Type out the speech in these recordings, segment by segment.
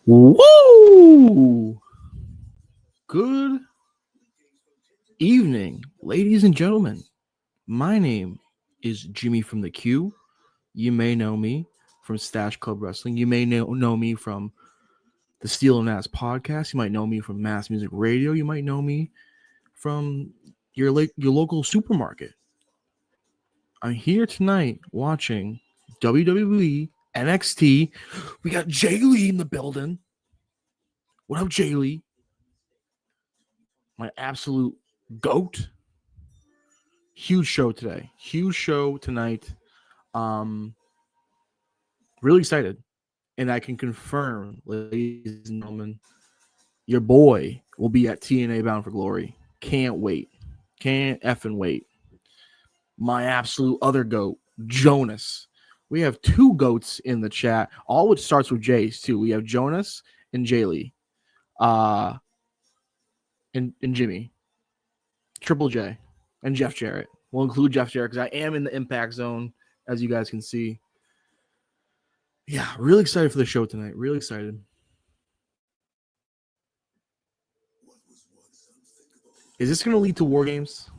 Woo! Good evening, ladies and gentlemen. My name is Jimmy from the Q. You may know me from Stash Club Wrestling. You may know me from the Steel and Ass podcast. You might know me from Mass Music Radio. You might know me from your local supermarket. I'm here tonight watching WWE NXT. We got Jay Lee in the building. What up, Jay Lee? My absolute GOAT. Huge show today. Huge show tonight. Really excited. And I can confirm, ladies and gentlemen, your boy will be at TNA Bound for Glory. Can't wait. Can't effing wait. My absolute other GOAT, Jonas. We have two GOATs in the chat, all which starts with J's too. We have Jonas and Jay Lee. And Jimmy. Triple J. And Jeff Jarrett. We'll include Jeff Jarrett because I am in the impact zone, as you guys can see. Yeah, really excited for the show tonight. Really excited. Is this going to lead to War Games?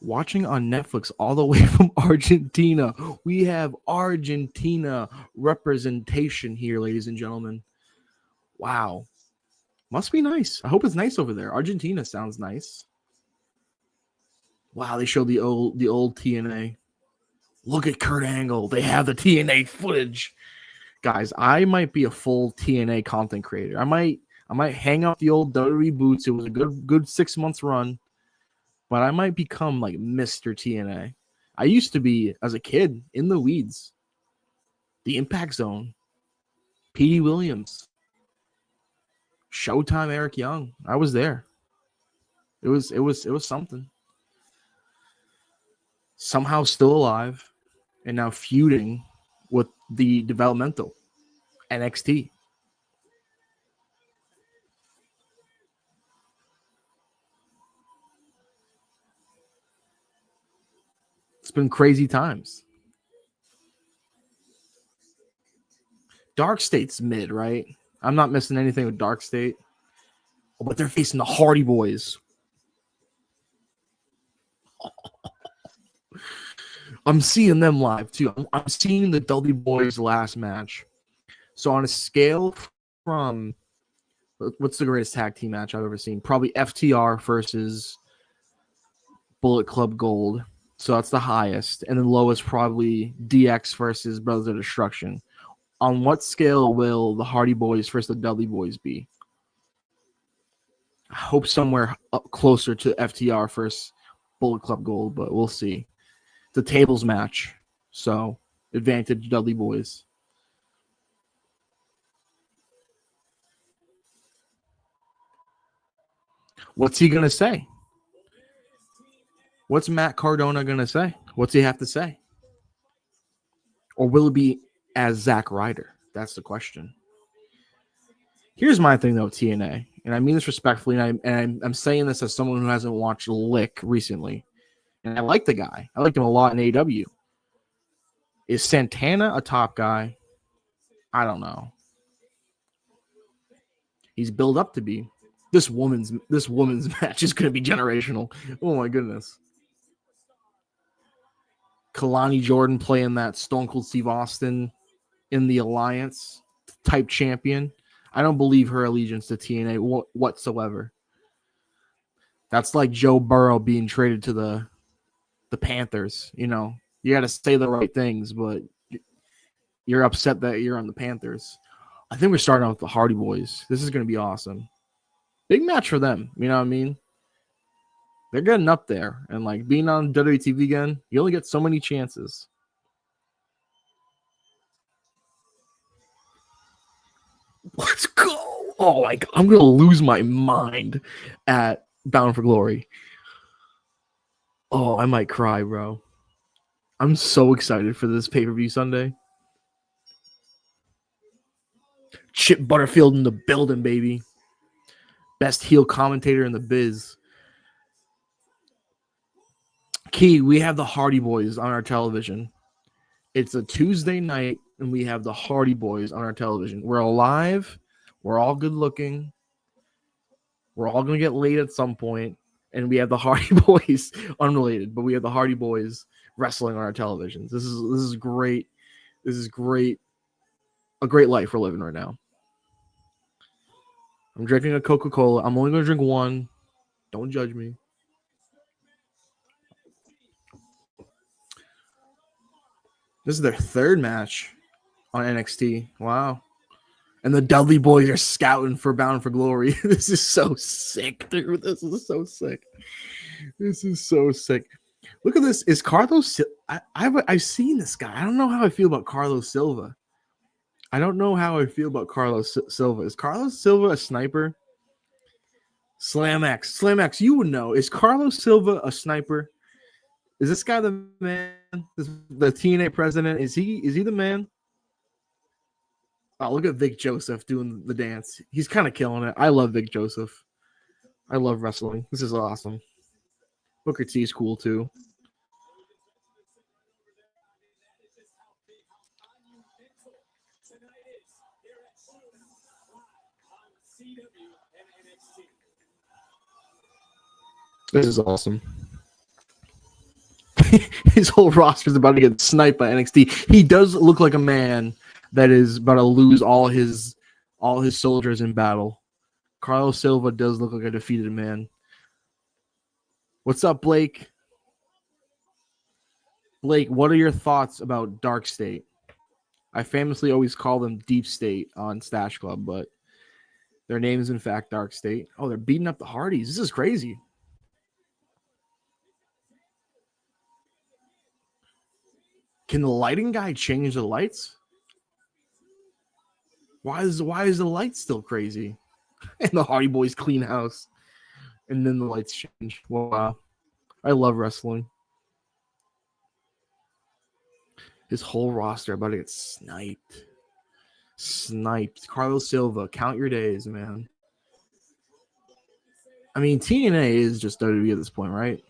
Watching on Netflix all the way from Argentina. We have Argentina representation here, ladies and gentlemen. Wow. Must be nice. I hope it's nice over there. Argentina sounds nice. Wow, they showed the old TNA. Look at Kurt Angle. They have the TNA footage. Guys, I might be a full TNA content creator. I might hang up the old WWE boots. It was a good 6 months run. But I might become like Mr. TNA. I used to be, as a kid, in the weeds. The Impact Zone. Petey Williams. Showtime Eric Young. I was there. It was something. Somehow still alive. And now feuding with the developmental NXT. It's been crazy times. Dark State's mid, right? I'm not missing anything with Dark State. But they're facing the Hardy Boys. I'm seeing them live, too. I'm seeing the Dudley Boys last match. So on a scale from, what's the greatest tag team match I've ever seen? Probably FTR versus Bullet Club Gold. So that's the highest. And then lowest probably DX versus Brothers of Destruction. On what scale will the Hardy Boys versus the Dudley Boys be? I hope somewhere up closer to FTR versus Bullet Club Gold, but we'll see. The tables match. So, advantage Dudley Boys. What's he going to say? What's Matt Cardona going to say? What's he have to say? Or will it be as Zack Ryder? That's the question. Here's my thing, though, TNA. And I mean this respectfully, and I'm saying this as someone who hasn't watched Lick recently. And I like the guy. I liked him a lot in AEW. Is Santana a top guy? I don't know. He's built up to be. This woman's match is going to be generational. Oh, my goodness. Kalani Jordan playing that Stone Cold Steve Austin in the Alliance type champion. I don't believe her allegiance to TNA whatsoever. That's like Joe Burrow being traded to the Panthers. You know, you got to say the right things, but you're upset that you're on the Panthers. I think we're starting out with the Hardy Boys. This is going to be awesome. Big match for them. You know what I mean? They're getting up there. And like being on WTV again, you only get so many chances. Let's go. Oh my God. I'm going to lose my mind at Bound for Glory. Oh, I might cry, bro. I'm so excited for this pay-per-view Sunday. Chip Butterfield in the building, baby. Best heel commentator in the biz. Key, we have the Hardy Boys on our television. It's a Tuesday night, and we have the Hardy Boys on our television. We're alive. We're all good looking. We're all gonna get laid at some point, and we have the Hardy Boys, unrelated, but we have the Hardy Boys wrestling on our televisions. This is great. This is great. A great life we're living right now. I'm drinking a Coca-Cola. I'm only gonna drink one. Don't judge me. This is their third match on NXT. Wow. And the Dudley Boys are scouting for Bound for Glory. This is so sick, dude. This is so sick. This is so sick. Look at this. Is Carlos? I've seen this guy. I don't know how I feel about Carlos Silva. I don't know how I feel about Carlos Silva. Is Carlos Silva a sniper? Slam X, you would know. Is Carlos Silva a sniper? Is this guy the man? The TNA president? Is he the man? Oh, look at Vic Joseph doing the dance. He's kind of killing it. I love Vic Joseph. I love wrestling. This is awesome. Booker T is cool too. This is awesome. His whole roster is about to get sniped by NXT. He does look like a man that is about to lose all his soldiers in battle. Carlos Silva does look like a defeated man. What's up, Blake? Blake, what are your thoughts about Dark State? I famously always call them Deep State on Stash Club, but their name is in fact Dark State. Oh, they're beating up the Hardys. This is crazy. Can the lighting guy change the lights? Why is the light still crazy? And the Hardy Boys clean house. And then the lights change. Wow. I love wrestling. His whole roster about to get sniped. Carlos Silva, count your days, man. I mean, TNA is just WWE at this point, right?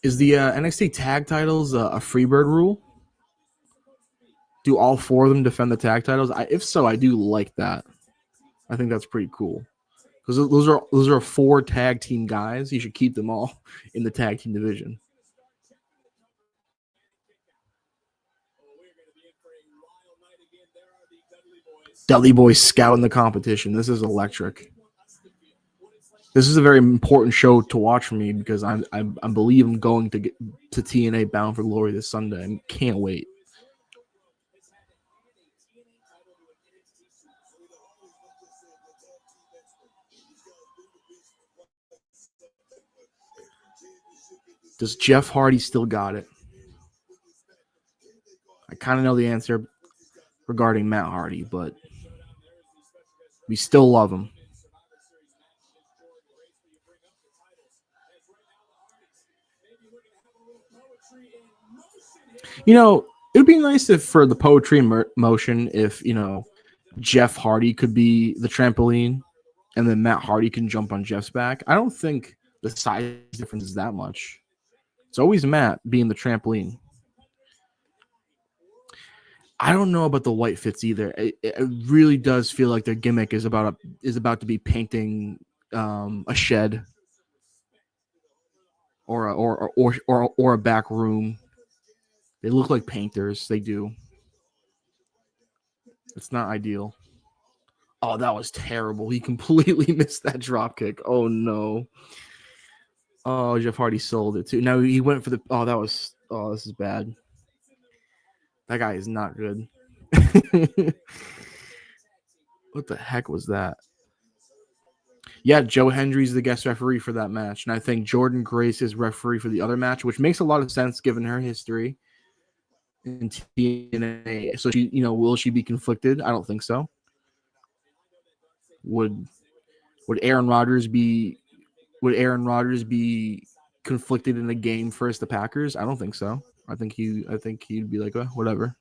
Is the NXT tag titles a Freebird rule? Do all four of them defend the tag titles? If so, I do like that. I think that's pretty cool. Because those are four tag team guys. You should keep them all in the tag team division. Dudley Boys scouting the competition. This is electric. This is a very important show to watch for me because I believe I'm going to get to TNA Bound for Glory this Sunday. I can't wait. Does Jeff Hardy still got it? I kind of know the answer regarding Matt Hardy, but we still love him. You know, it would be nice if for the poetry in motion, if, you know, Jeff Hardy could be the trampoline and then Matt Hardy can jump on Jeff's back. I don't think the size difference is that much. It's always Matt being the trampoline. I don't know about the white fits either. It really does feel like their gimmick is about to be painting a shed or a back room. They look like painters. They do. It's not ideal. Oh, that was terrible. He completely missed that drop kick. Oh no. Oh, Jeff Hardy sold it too. Now he went for the. Oh, that was. Oh, this is bad. That guy is not good. What the heck was that? Yeah, Joe Hendry's the guest referee for that match, and I think Jordan Grace is referee for the other match, which makes a lot of sense given her history in TNA. So she, you know, will she be conflicted? I don't think so. Would Aaron Rodgers be conflicted in a game versus the Packers? I don't think so. I think he'd be like, whatever.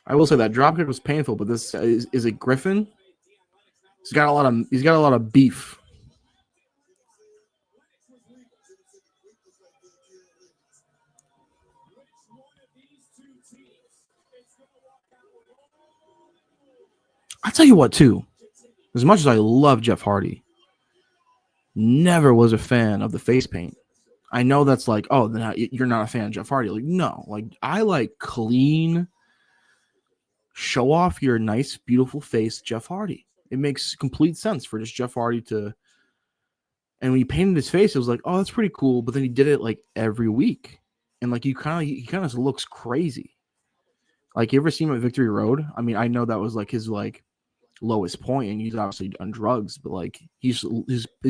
I will say that dropkick was painful, but this is it Griffin? He's got a lot of beef. I'll tell you what, too. As much as I love Jeff Hardy, never was a fan of the face paint. I know that's like, oh, then you're not a fan of Jeff Hardy. Like, no, like I like clean, show off your nice, beautiful face, Jeff Hardy. It makes complete sense for just Jeff Hardy to. And when he painted his face, it was like, oh, that's pretty cool. But then he did it like every week, and like he kind of looks crazy. Like, you ever seen him at Victory Road? I mean, I know that was like his like lowest point, and he's obviously on drugs, but like his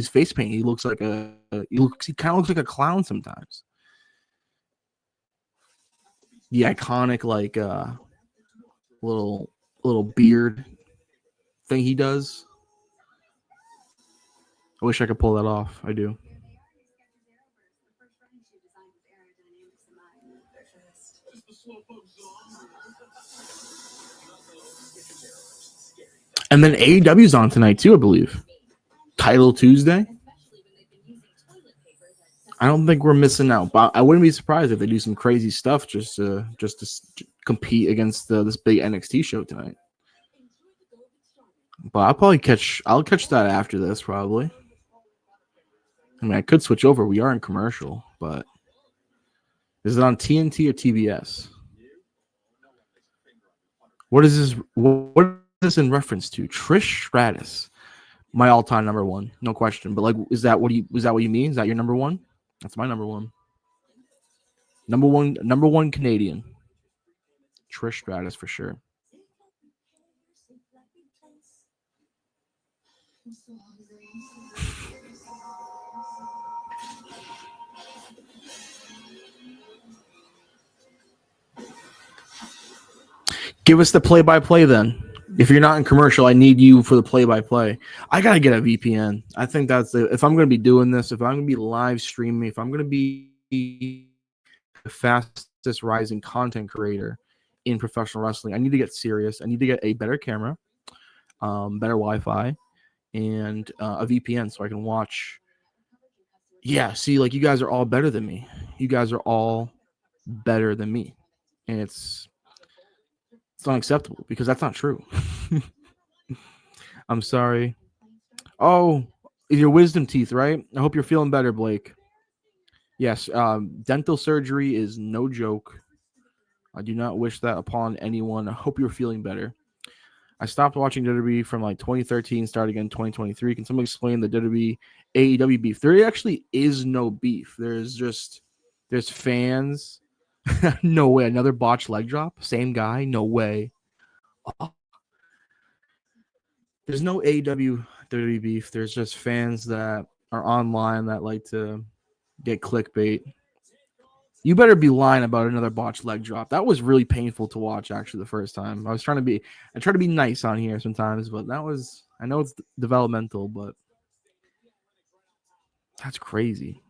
face paint, he looks like he kind of looks like a clown sometimes. The iconic like little beard thing he does. I wish I could pull that off. I do. And then AEW's on tonight too, I believe. Title Tuesday. I don't think we're missing out, but I wouldn't be surprised if they do some crazy stuff just to compete against this big NXT show tonight. But I'll catch that after this probably. I mean, I could switch over. We are in commercial, but is it on TNT or TBS? What is this? What is this in reference to? Trish Stratus, my all-time number one, no question. But like, is that what you mean? Is that your number one? That's my number one. Number one Canadian. Trish Stratus for sure. Give us the play-by-play then. If you're not in commercial, I need you for the play-by-play. I gotta get a VPN. I think if I'm gonna be doing this, if I'm gonna be live streaming, if I'm gonna be the fastest rising content creator in professional wrestling, I need to get serious. I need to get a better camera, better Wi-Fi, and a VPN so I can watch. Yeah, see, like you guys are all better than me. You guys are all better than me, and it's unacceptable because that's not true. I'm sorry. Oh, your wisdom teeth, right? I hope you're feeling better, Blake. Yes, dental surgery is no joke. I do not wish that upon anyone. I hope you're feeling better. I stopped watching WWE from like 2013, started again in 2023. Can someone explain the WWE AEW beef? There actually is no beef. There's fans. No way. Another botched leg drop. Same guy. No way. Oh. There's no AEW WWE beef. There's just fans that are online that like to get clickbait. You better be lying about another botched leg drop. That was really painful to watch, actually, the first time. I try to be nice on here sometimes, but I know it's developmental, but that's crazy.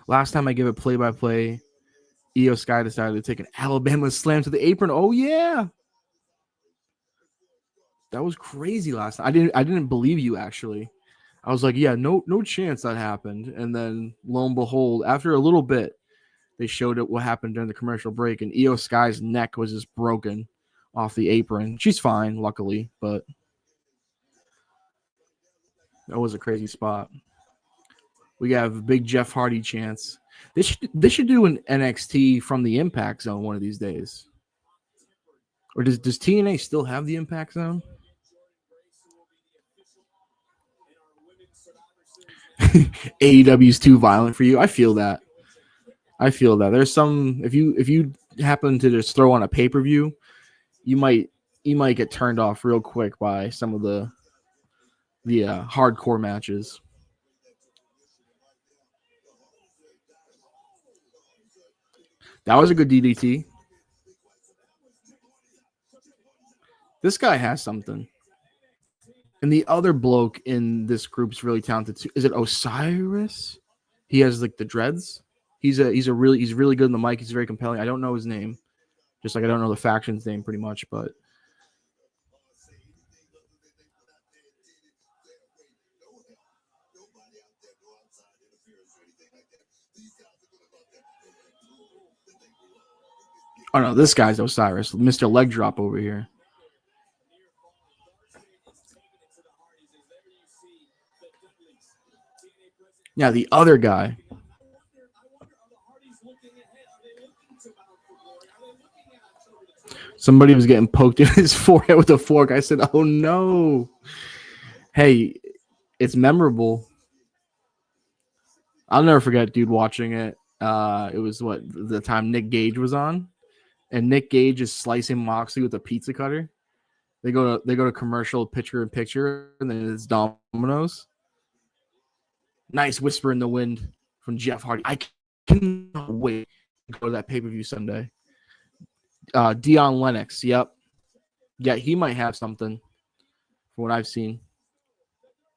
Last time I gave a play-by-play, Io Sky decided to take an Alabama slam to the apron. Oh yeah, that was crazy last time. I didn't believe you actually. I was like, yeah, no chance that happened. And then lo and behold, after a little bit, they showed it what happened during the commercial break, and Io Sky's neck was just broken off the apron. She's fine, luckily, but that was a crazy spot. We have big Jeff Hardy chance. They should do an NXT from the Impact Zone one of these days. Or does TNA still have the Impact Zone? AEW's too violent for you. I feel that. There's some if you happen to just throw on a pay-per-view, you might get turned off real quick by some of the hardcore matches. That was a good DDT. This guy has something. And the other bloke in this group's really talented too. Is it Osiris? He has like the dreads. He's really good in the mic. He's very compelling. I don't know his name. Just like I don't know the faction's name pretty much, but oh no, this guy's Osiris, Mr. Leg Drop over here. Yeah, the other guy. Somebody was getting poked in his forehead with a fork. I said, "Oh no!" Hey, it's memorable. I'll never forget, dude, watching it. It was what the time Nick Gage was on, and Nick Gage is slicing Moxley with a pizza cutter. They go to commercial, picture in picture, and then it's Domino's. Nice whisper in the wind from Jeff Hardy. I cannot wait to go to that pay-per-view Sunday. Dion Lennox, yep. Yeah, he might have something from what I've seen,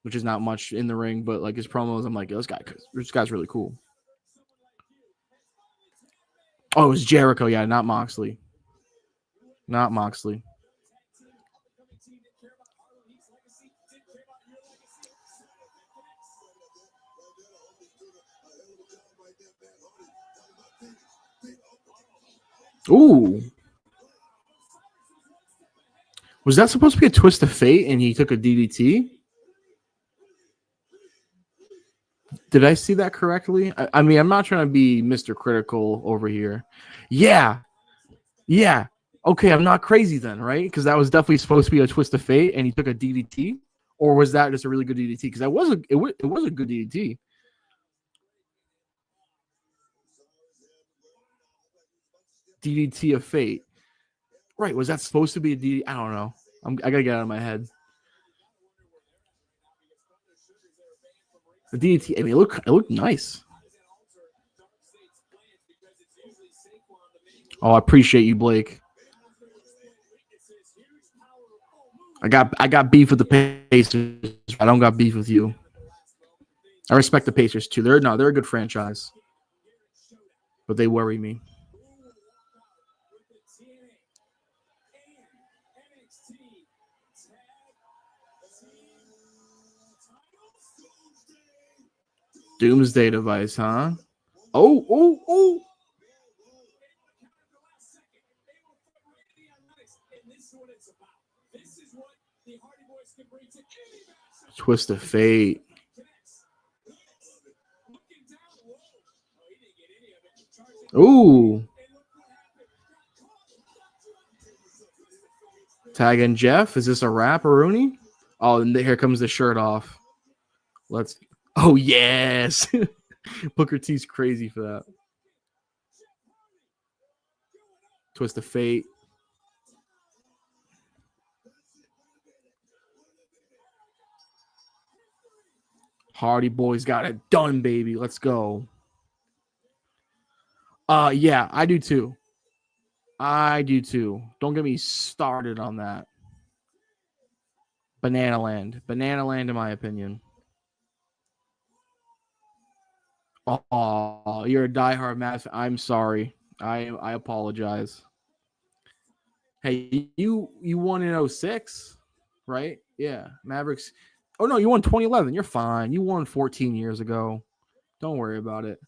which is not much in the ring, but like his promos, I'm like, this guy's really cool. Oh, it was Jericho, yeah, not Moxley. Not Moxley. Ooh. Was that supposed to be a twist of fate and he took a DDT? Did I see that correctly? I mean, I'm not trying to be Mr. Critical over here. Yeah. Yeah. Okay, I'm not crazy then, right? Because that was definitely supposed to be a twist of fate and he took a DDT. Or was that just a really good DDT? Because it was a good DDT. DDT of fate. Right. Was that supposed to be a DDT? I don't know. I got to get out of my head. The DDT, I mean, it looked nice. Oh, I appreciate you, Blake. I got beef with the Pacers. I don't got beef with you. I respect the Pacers too. They're a good franchise, but they worry me. Doomsday Device, huh? Oh. Twist of fate. Ooh. Tagging Jeff. Is this a wrap, Rooney? Oh, and here comes the shirt off. Let's. Oh yes. Booker T's crazy for that. Twist of fate. Hardy Boys got it done, baby. Let's go. Yeah, I do too. Don't get me started on that. Banana Land, in my opinion. Oh, you're a diehard Mavs. I'm sorry. I apologize. Hey, you won in 06, right? Yeah, Mavericks. Oh no, you won 2011. You're fine. You won 14 years ago. Don't worry about it.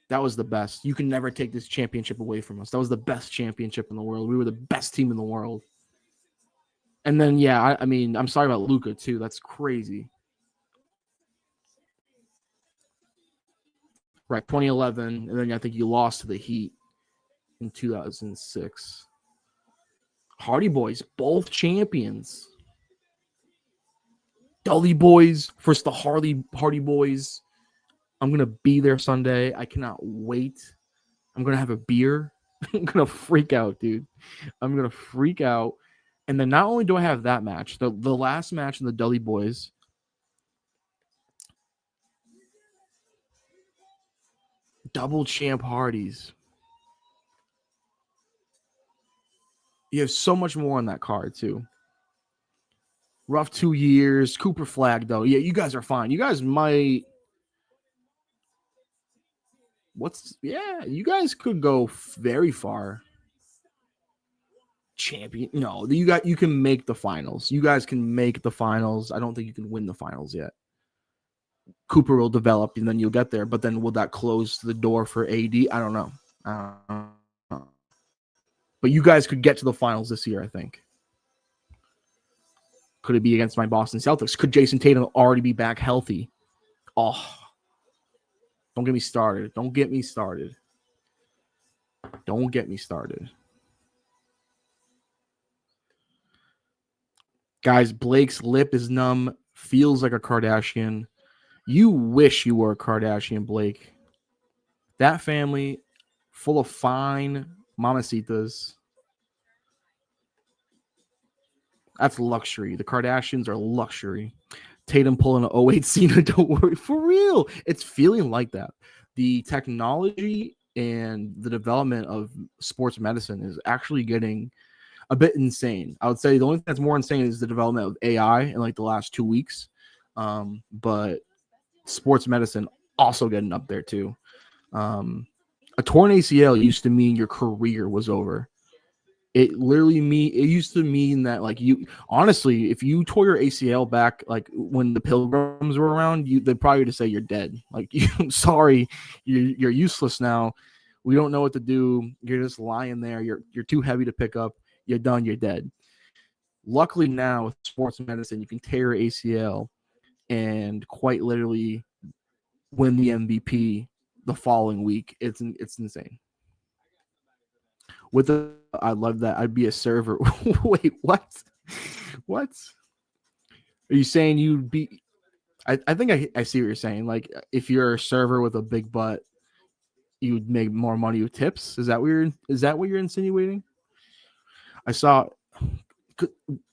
That was the best. You can never take this championship away from us. That was the best championship in the world. We were the best team in the world. And then, yeah, I mean, I'm sorry about Luka, too. That's crazy. Right, 2011. And then I think you lost to the Heat in 2006. Hardy Boys, both champions. Dudley Boys versus the Hardy Boys. I'm going to be there Sunday. I cannot wait. I'm going to have a beer. I'm going to freak out, dude. I'm going to freak out. And then not only do I have that match, the last match in the Dudley Boys, double champ Hardys. You have so much more on that card, too. Rough 2 years. Cooper Flag, though. Yeah, you guys are fine. You guys might... You guys could go very far. Champion. No, you can make the finals. You guys can make the finals. I don't think you can win the finals yet. Cooper will develop and then you'll get there. But then will that close the door for AD? I don't know. But you guys could get to the finals this year, I think. Could it be against my Boston Celtics? Could Jason Tatum already be back healthy? Oh, don't get me started. Don't get me started. Don't get me started. Guys, Blake's lip is numb, feels like a Kardashian. You wish you were a Kardashian, Blake. That family, full of fine mamacitas. That's luxury. The Kardashians are luxury. Tatum pulling an 08 Cena, don't worry. For real. It's feeling like that. The technology and the development of sports medicine is actually getting a bit insane. I would say the only thing that's more insane is the development of AI in like the last 2 weeks. But sports medicine also getting up there too. A torn ACL used to mean your career was over. It used to mean that like you honestly, if you tore your ACL back like when the Pilgrims were around, they'd probably just say you're dead. Like sorry, you're useless now. We don't know what to do. You're just lying there. You're too heavy to pick up. You're done. You're dead. Luckily now with sports medicine, you can tear your ACL and quite literally win the MVP the following week. It's insane. I love that. I'd be a server. Wait, what? What? Are you saying you'd be? I think I see what you're saying. Like if you're a server with a big butt, you would make more money with tips. Is that what you're insinuating? I saw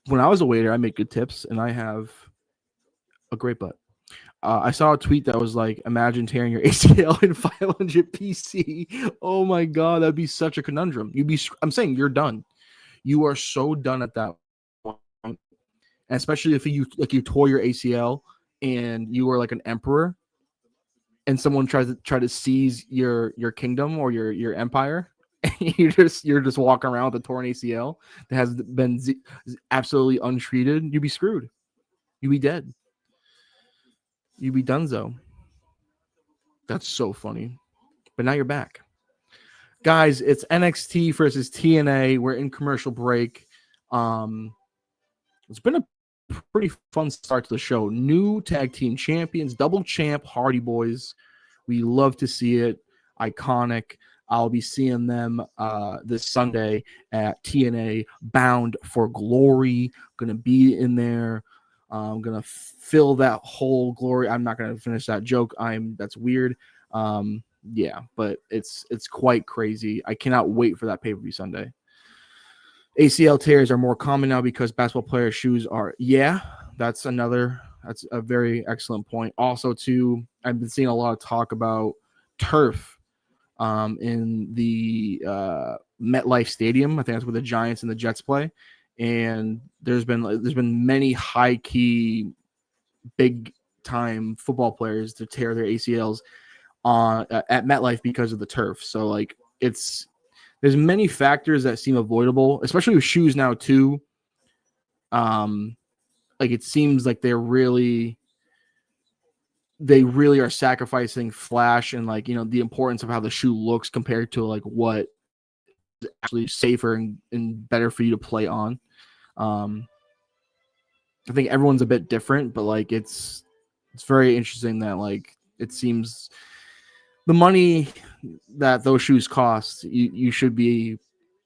when I was a waiter, I make good tips, and I have a great butt. I saw a tweet that was like, imagine tearing your ACL in 500 PC. Oh my God, that'd be such a conundrum. I'm saying you're done. You are so done at that point. And especially if you tore your ACL and you were like an emperor and someone tries to seize your kingdom or your empire. And you're just walking around with a torn ACL that has been absolutely untreated. You'd be screwed. You'd be dead. You'd be donezo. That's so funny. But now you're back. Guys, it's NXT versus TNA. We're in commercial break. It's been a pretty fun start to the show. New tag team champions, double champ Hardy Boys. We love to see it. Iconic. I'll be seeing them this Sunday at TNA Bound for Glory. Going to be in there. I'm gonna fill that whole glory. I'm not gonna finish that joke. That's weird. Yeah, but it's quite crazy. I cannot wait for that pay-per-view Sunday. ACL tears are more common now because basketball players' shoes are. Yeah, that's a very excellent point. Also, too, I've been seeing a lot of talk about turf in the MetLife Stadium. I think that's where the Giants and the Jets play. And there's been many high key, big time football players to tear their ACLs at MetLife because of the turf. So like there's many factors that seem avoidable, especially with shoes now too. Like it seems like they really are sacrificing flash and like the importance of how the shoe looks compared to like what is actually safer and better for you to play on. I think everyone's a bit different, but like it's very interesting that like it seems the money that those shoes cost, you should be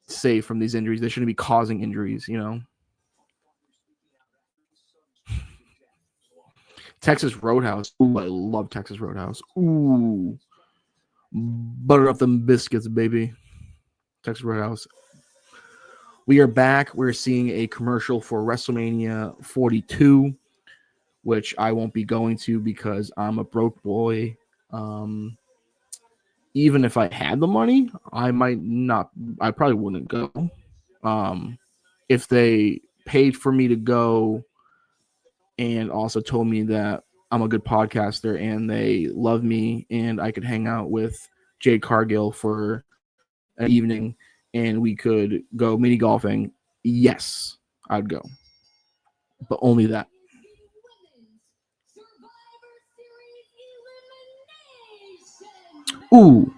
safe from these injuries. They shouldn't be causing injuries, Texas Roadhouse. Ooh, I love Texas Roadhouse. Ooh, butter up them biscuits, baby. Texas Roadhouse. We are back. We're seeing a commercial for WrestleMania 42, which I won't be going to because I'm a broke boy. Even if I had the money, I probably wouldn't go. If they paid for me to go and also told me that I'm a good podcaster and they love me and I could hang out with Jade Cargill for an evening and we could go mini golfing, yes, I'd go. But only that. Ooh.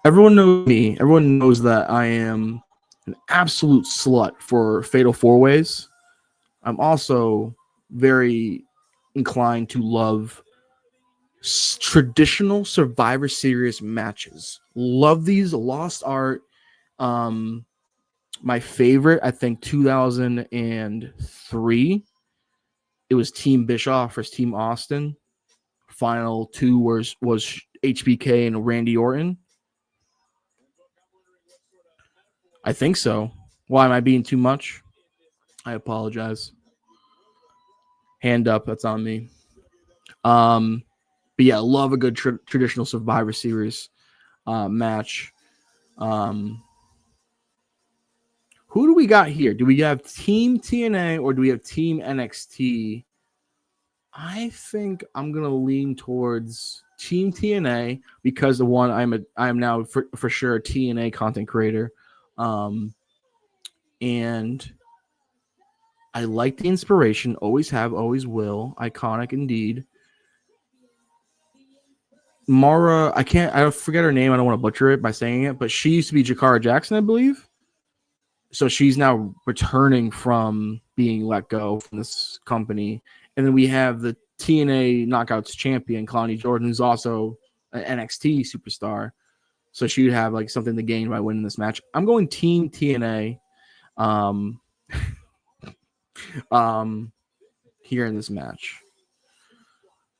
Everyone knows me. Everyone knows that I am an absolute slut for Fatal 4-Ways. I'm also very inclined to love traditional Survivor Series matches. Love these. Lost Art. My favorite, I think, 2003. It was Team Bischoff versus Team Austin. Final two was HBK and Randy Orton. I think so. Why am I being too much? I apologize. Hand up, that's on me. But yeah, love a good traditional Survivor Series match. Who do we got here? Do we have Team TNA or do we have Team NXT? I think I'm gonna lean towards Team TNA because the one I am now for sure a TNA content creator, and I like the inspiration. Always have, always will. Iconic indeed. Mara, I forget her name. I don't want to butcher it by saying it, but she used to be Jakara Jackson, I believe. So she's now returning from being let go from this company. And then we have the TNA Knockouts champion, Kalani Jordan, who's also an NXT superstar. So she would have like something to gain by winning this match. I'm going Team TNA here in this match.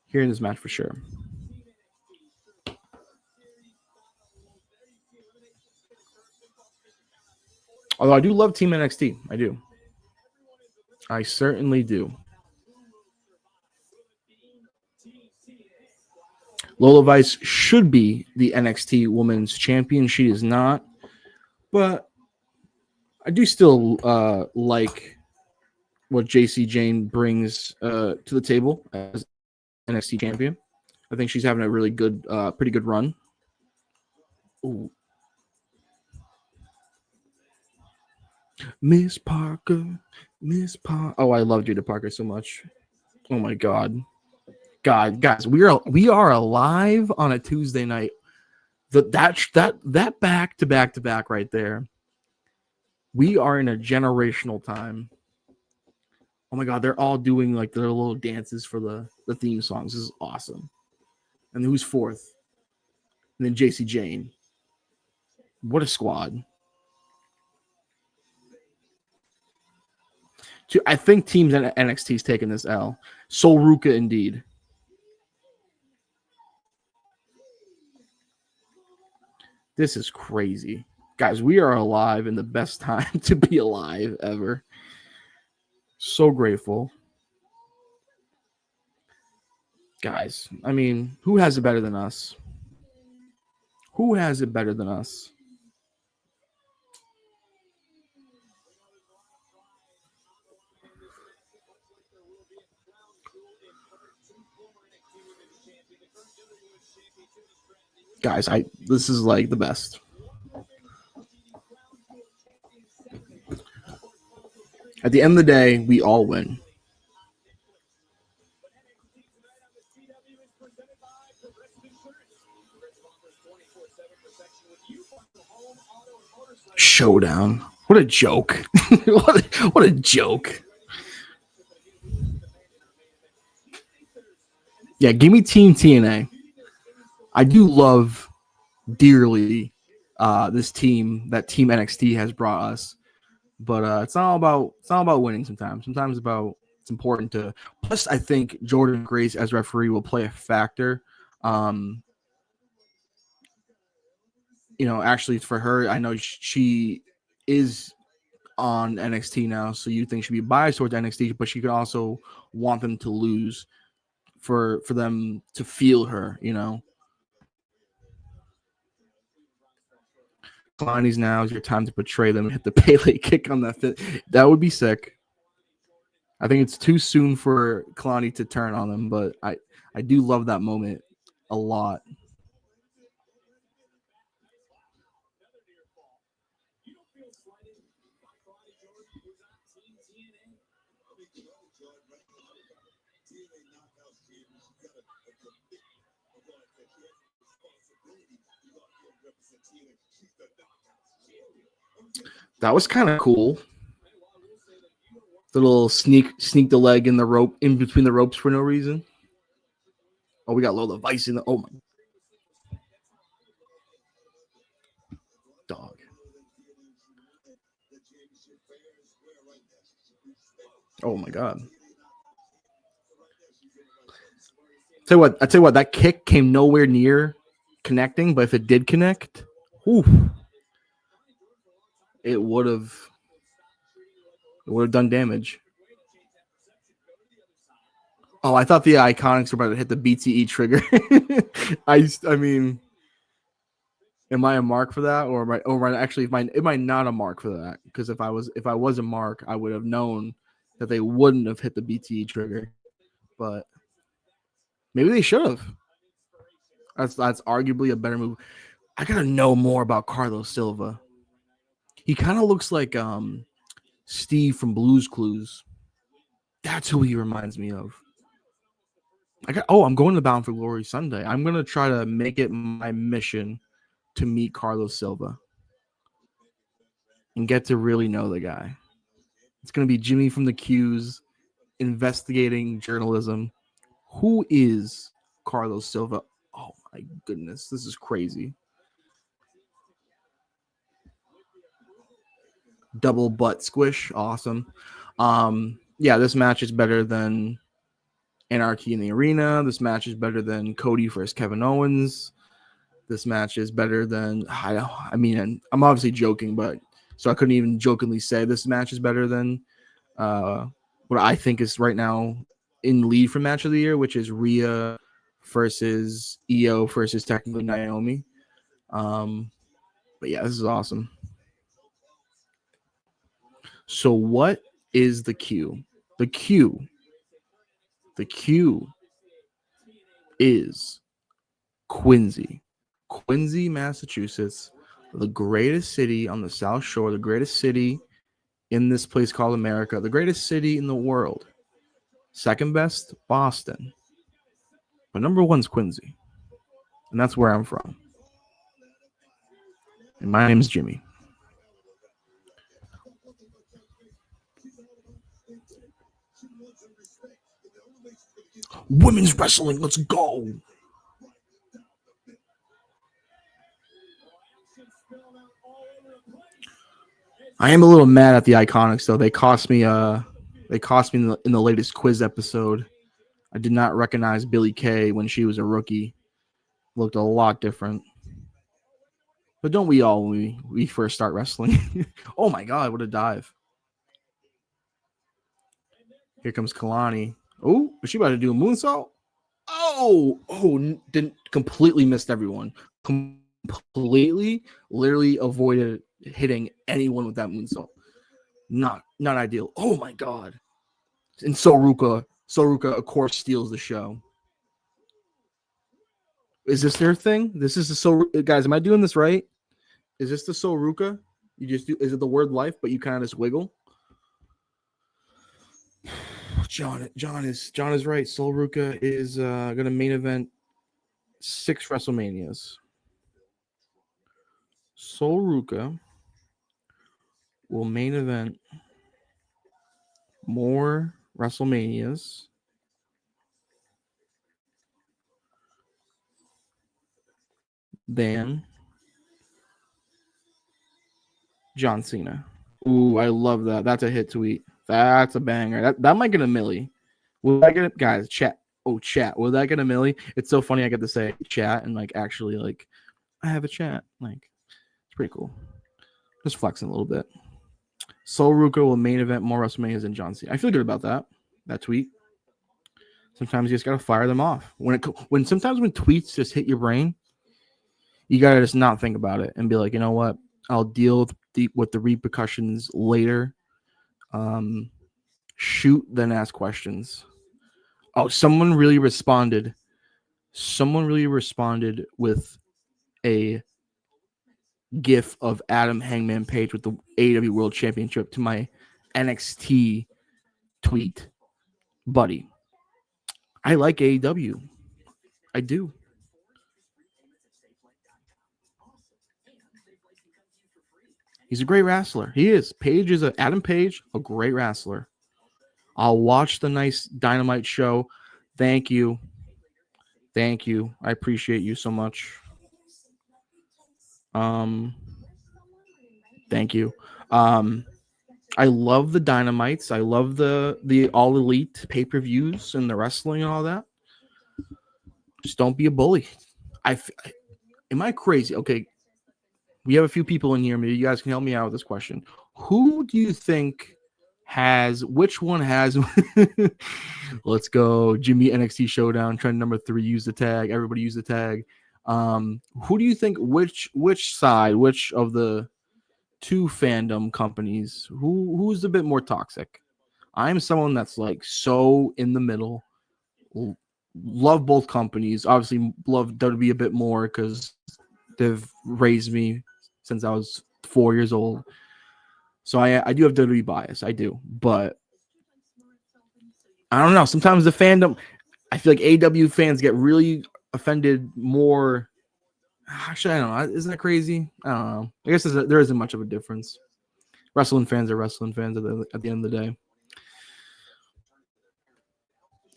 Here in this match for sure. Although I do love Team NXT. I do. I certainly do. Lola Vice should be the NXT Women's Champion. She is not. But I do still like what JC Jane brings to the table as NXT Champion. I think she's having a really good, pretty good run. Ooh. Miss Parker. Oh, I love Jada Parker so much. Oh my God. Guys, we are alive on a Tuesday night. That back to back right there. We are in a generational time. Oh my God, they're all doing like their little dances for the theme songs. This is awesome. And who's fourth? And then JC Jane. What a squad. I think teams in NXT is taking this L. Sol Ruka indeed. This is crazy. Guys, we are alive in the best time to be alive ever. So grateful. Guys, I mean, who has it better than us? Who has it better than us? Guys, this is like the best. At the end of the day, we all win. Showdown. What a joke. what a joke. Yeah, give me Team TNA. I do love dearly this team that Team NXT has brought us. But it's not about winning sometimes. Sometimes it's important to. Plus, I think Jordan Grace as referee will play a factor. Actually, for her, I know she is on NXT now, so you think she'd be biased towards NXT, but she could also want them to lose for them to feel her. Kalani's now is your time to portray them and hit the Pele kick on that. That would be sick. I think it's too soon for Kalani to turn on them, but I do love that moment a lot. That was kind of cool. The little sneak the leg in the rope in between the ropes for no reason. Oh, we got Lola Vice in the. Oh my dog. Oh my god. I tell you what, that kick came nowhere near connecting, but if it did connect, it would have done damage. Oh, I thought the Iconics were about to hit the BTE trigger. I mean, am I a mark for that, or am I not a mark for that? Because if I was a mark, I would have known that they wouldn't have hit the BTE trigger, but maybe they should have. That's arguably a better move. I gotta know more about Carlos Silva. He kind of looks like Steve from Blue's Clues. That's who he reminds me of. I'm going to Bound for Glory Sunday. I'm gonna try to make it my mission to meet Carlos Silva and get to really know the guy. It's gonna be Jimmy from the Q's investigating journalism. Who is Carlos Silva? Oh my goodness, this is crazy. Double butt squish, awesome. Yeah, this match is better than Anarchy in the Arena. This match is better than Cody versus Kevin Owens. This match is better than I mean, I'm obviously joking, but so I couldn't even jokingly say this match is better than what I think is right now in lead for match of the year, which is Rhea versus Io versus technically Naomi. But yeah, this is awesome. So what is the Q? The Q is Quincy, Massachusetts, the greatest city on the South Shore, the greatest city in this place called America, the greatest city in the world. Second best, Boston. But number one's Quincy. And that's where I'm from. And my name's Jimmy. Women's wrestling, let's go. I am a little mad at the Iconics though. They cost me in the latest quiz episode. I did not recognize Billie Kay when she was a rookie. Looked a lot different. But don't we all when we first start wrestling? Oh my god, what a dive. Here comes Kalani. Oh, is she about to do a moonsault? Didn't completely missed everyone. Completely, literally avoided hitting anyone with that moonsault. Not ideal. Oh my god. And Soruka, of course, steals the show. Is this their thing? This is the guys, am I doing this right? Is this the Soruka? You just do, is it the word life, but you kind of just wiggle? John is right. Soruka is gonna main event 6 WrestleManias. Soruka will main event more WrestleManias than John Cena. Ooh, I love that. That's a hit tweet. That's a banger. That might get a milli. Will that get it? Guys, chat. Oh, chat. Will that get a milli? It's so funny I get to say chat and like actually like I have a chat. Like it's pretty cool. Just flexing a little bit. Sol Ruka will main event more WrestleManias than John Cena. I feel good about that tweet. Sometimes you just gotta fire them off. When sometimes when tweets just hit your brain, you gotta just not think about it and be like, you know what? I'll deal with the repercussions later. Shoot, then ask questions. Oh, someone really responded with a GIF of Adam Hangman Page with the AEW World Championship to my NXT tweet. Buddy, I like AEW. I do. He's a great wrestler. He is. Page is Adam Page, a great wrestler. I'll watch the nice Dynamite show. Thank you. Thank you. I appreciate you so much. Thank you. I love the Dynamites. I love the All Elite pay-per-views and the wrestling and all that. Just don't be a bully. Am I crazy? Okay, we have a few people in here. Maybe you guys can help me out with this question. Who do you think which one has let's go Jimmy NXT Showdown trend number 3, use the tag, everybody use the tag. Who do you think, which of the two fandom companies, who's a bit more toxic? I'm someone that's like so in the middle. Love both companies. Obviously love WWE a bit more because they've raised me since I was 4 years old. So I do have WWE bias. I do. But I don't know. Sometimes the fandom, I feel like AEW fans get really offended more. Actually, I don't know. Isn't that crazy? I don't know. I guess there isn't much of a difference. Wrestling fans are wrestling fans at the end of the day.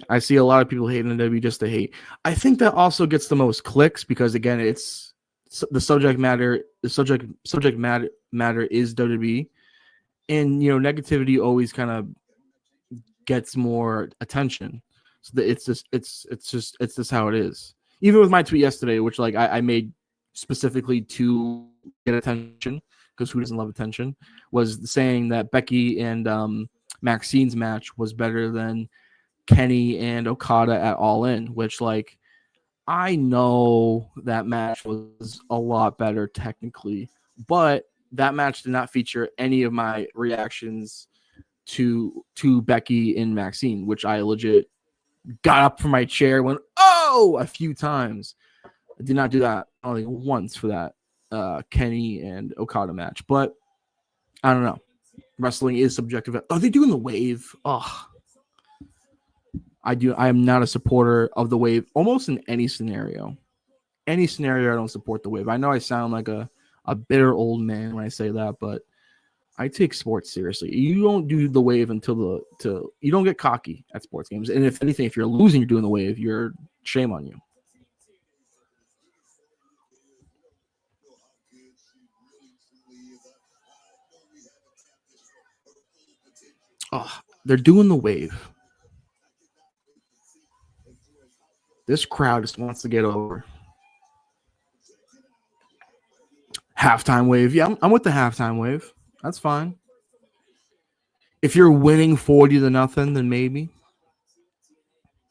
I see a lot of people hating WWE just to hate. I think that also gets the most clicks because, again, it's the subject matter. The subject matter is WWE, and negativity always kind of gets more attention. So it's just how it is. Even with my tweet yesterday, which like I made specifically to get attention, because who doesn't love attention, was saying that Becky and Maxine's match was better than Kenny and Okada at All In, which like I know that match was a lot better technically, but that match did not feature any of my reactions to Becky and Maxine, which I legit got up from my chair, went a few times. I did not do that only once for that Kenny and Okada match, but I don't know. Wrestling is subjective. Are they doing the wave? Oh, I am not a supporter of the wave almost in any scenario. Any scenario, I don't support the wave. I know I sound like a bitter old man when I say that, but I take sports seriously. You don't do the wave until you don't get cocky at sports games. And if anything, if you're losing, you're doing the wave, shame on you. Oh, they're doing the wave. This crowd just wants to get over. Halftime wave. Yeah, I'm with the halftime wave. That's fine. If you're winning 40-0, then maybe.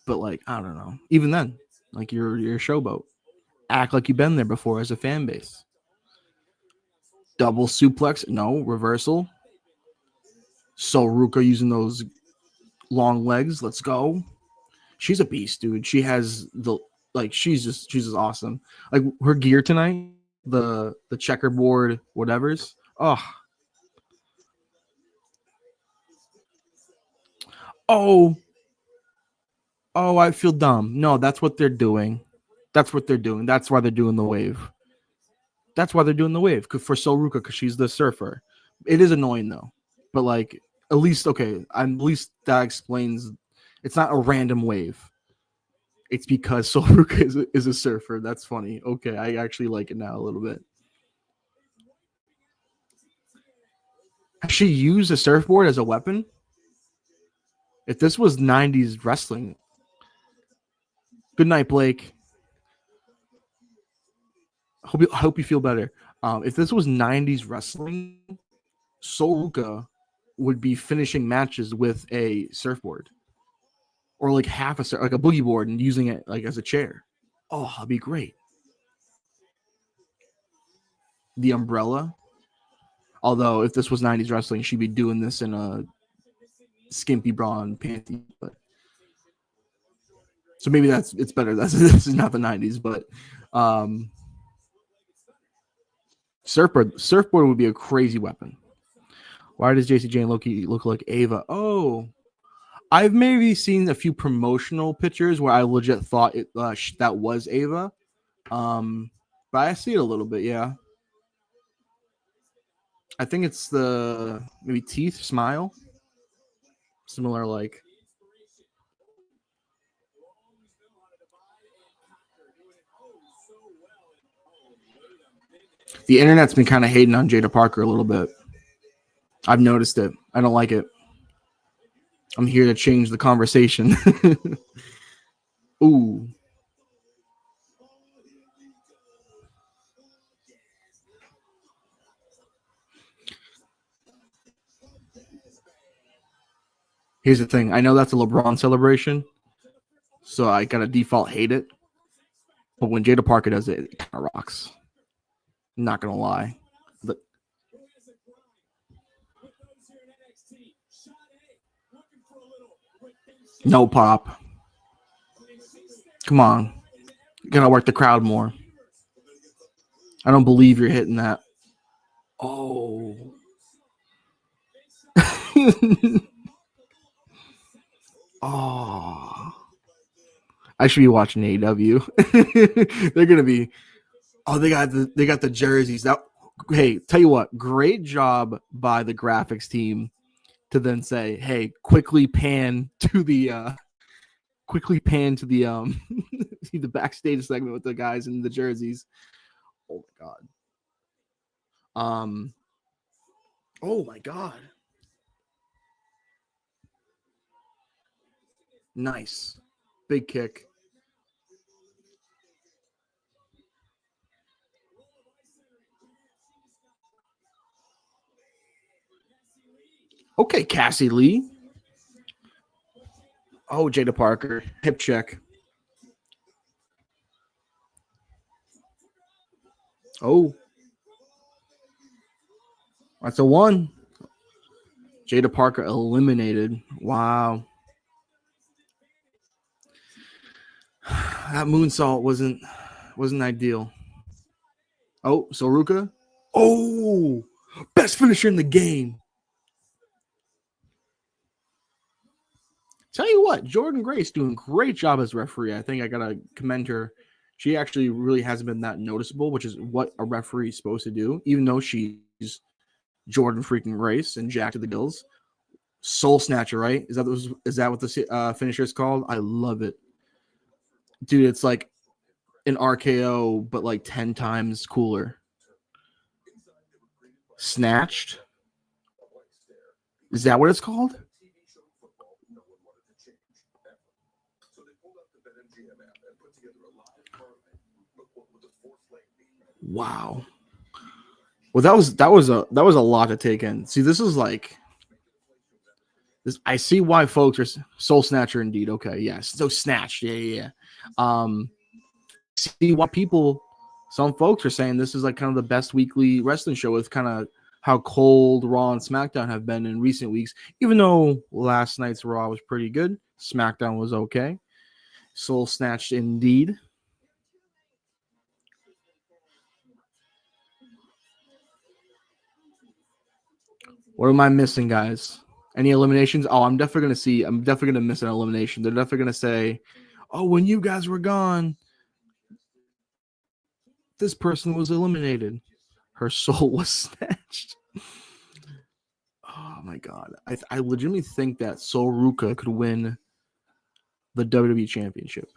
But like, I don't know. Even then, like you're a showboat. Act like you've been there before as a fan base. Double suplex, no. Reversal. So Ruka using those long legs. Let's go. She's a beast, dude. She has she's just awesome. Like her gear tonight, the checkerboard whatevers. Oh, I feel dumb. No, that's what they're doing. That's what they're doing. That's why they're doing the wave. That's why they're doing the wave for Soruka, because she's the surfer. It is annoying though, but like at least that explains. It's not a random wave. It's because Soruka is a surfer. That's funny. Okay, I actually like it now a little bit. Has she used a surfboard as a weapon? If this was 90s wrestling. Good night, Blake. Hope you feel better. If this was 90s wrestling, Soruka would be finishing matches with a surfboard. Or like like a boogie board and using it like as a chair. Oh, that'd be great. The umbrella. Although if this was 90s wrestling, she'd be doing this in a skimpy bra and panties. But so maybe it's better. This is not the 90s, but surfboard would be a crazy weapon. Why does JC Jane Loki look like Ava? Oh, I've maybe seen a few promotional pictures where I legit thought that was Ava. But I see it a little bit, yeah. I think it's the maybe teeth, smile, similar like. The internet's been kind of hating on Jada Parker a little bit. I've noticed it. I don't like it. I'm here to change the conversation. Ooh. Here's the thing. I know that's a LeBron celebration, so I gotta default hate it. But when Jada Parker does it, it kind of rocks. I'm not gonna lie. But no pop. Come on. You gotta work the crowd more. I don't believe you're hitting that. Oh. Oh. I should be watching AEW. They're gonna be. Oh, they got the jerseys. That hey, tell you what, great job by the graphics team to then say, hey, quickly pan to the the backstage segment with the guys in the jerseys. Oh my god. Oh my god. Nice. Big kick. Okay, Cassie Lee. Oh, Jada Parker. Hip check. Oh. That's a 1. Jada Parker eliminated. Wow. That moonsault wasn't ideal. Oh, Soruka. Oh, best finisher in the game. Tell you what, Jordan Grace doing a great job as referee. I think I gotta commend her. She actually really hasn't been that noticeable, which is what a referee is supposed to do. Even though she's Jordan freaking Grace and Jack to the gills, Soul Snatcher, right? Is that what the finisher is called? I love it, dude. It's like an RKO, but like 10 times cooler. Snatched. Is that what it's called? Wow. Well, that was a lot to take in. See, this is like this. I see why folks are Soul Snatcher indeed. Okay, yes. So snatched. Yeah. See why some folks are saying this is like kind of the best weekly wrestling show with kind of how cold Raw and SmackDown have been in recent weeks. Even though last night's Raw was pretty good, SmackDown was okay. Soul snatched indeed. What am I missing, guys? Any eliminations? Oh, I'm definitely gonna miss an elimination. They're definitely gonna say, "Oh, when you guys were gone, this person was eliminated. Her soul was snatched." Oh my god, I legitimately think that Sol Ruka could win the WWE Championship.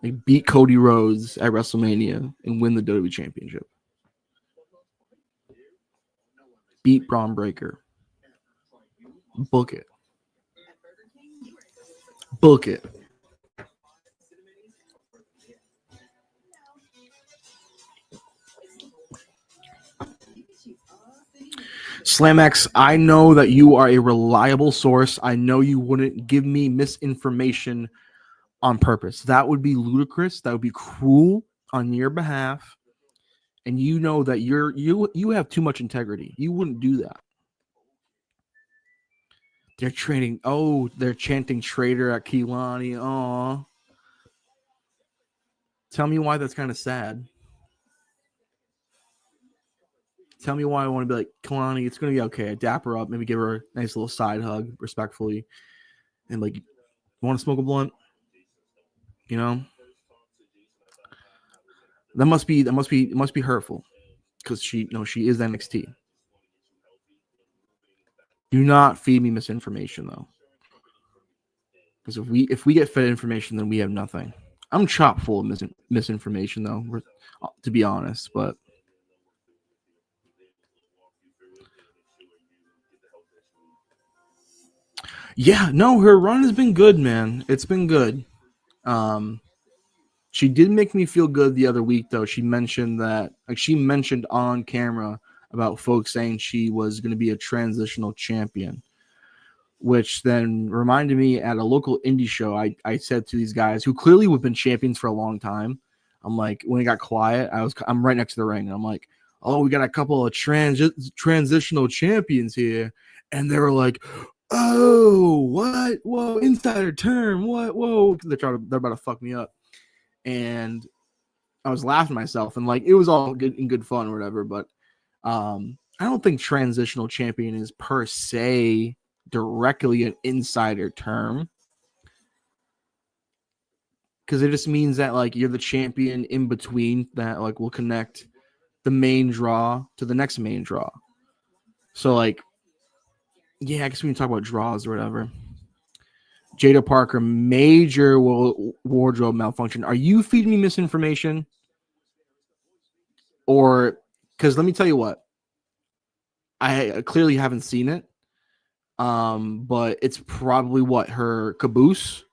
Like beat Cody Rhodes at WrestleMania and win the WWE Championship. Beat Braun Breaker. Book it. Book it. SlamX, I know that you are a reliable source. I know you wouldn't give me misinformation on purpose. That would be ludicrous. That would be cruel on your behalf. And you know that you have too much integrity. You wouldn't do that. They're chanting traitor at Keelani. Aw. Tell me why that's kind of sad. Tell me why I want to be like, Kalani, it's going to be okay. Dap her up, maybe give her a nice little side hug respectfully. And like, you want to smoke a blunt? You know? It must be hurtful. because she is NXT. Do not feed me misinformation though, because if we get fed information, then we have nothing. I'm chock full of misinformation though, to be honest, but. Yeah, no, her run has been good, man. It's been good. She did make me feel good the other week, though. She mentioned on camera about folks saying she was going to be a transitional champion, which then reminded me at a local indie show. I said to these guys who clearly have been champions for a long time. I'm like, when it got quiet, I'm right next to the ring, and I'm like, oh, we got a couple of transitional champions here, and they were like, oh, what? Whoa, insider term, what? Whoa, they're about to fuck me up, and I was laughing to myself, and like it was all good and good fun or whatever, but I don't think transitional champion is per se directly an insider term, because it just means that like you're the champion in between that like will connect the main draw to the next main draw. So like, yeah, I guess we can talk about draws or whatever. Jada Parker, major wardrobe malfunction. Are you feeding me misinformation? Or, because let me tell you what, I clearly haven't seen it. But it's probably what, her caboose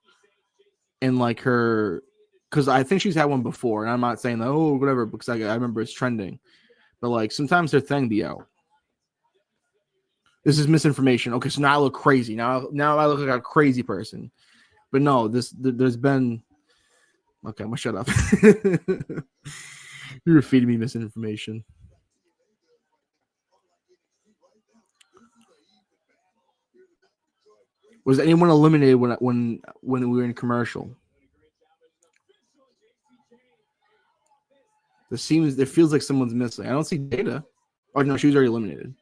and like her, because I think she's had one before, and I'm not saying that, oh, whatever, because I remember it's trending, but like sometimes their thing be out. This is misinformation. Okay, so now I look crazy. Now I look like a crazy person. But no, there's been. Okay, I'm gonna shut up. You were feeding me misinformation. Was anyone eliminated when we were in commercial? It feels like someone's missing. I don't see Data. Oh no, she was already eliminated.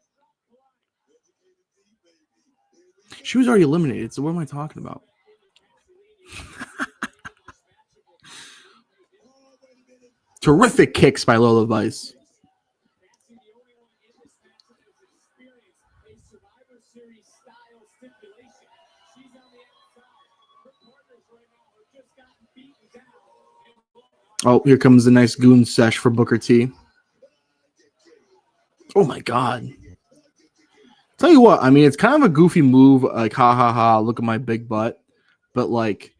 She was already eliminated. So what am I talking about? Terrific kicks by Lola Vice. Oh, here comes the nice goon sesh for Booker T. Oh my god. Tell you what, I mean, it's kind of a goofy move, like ha ha ha, look at my big butt, but like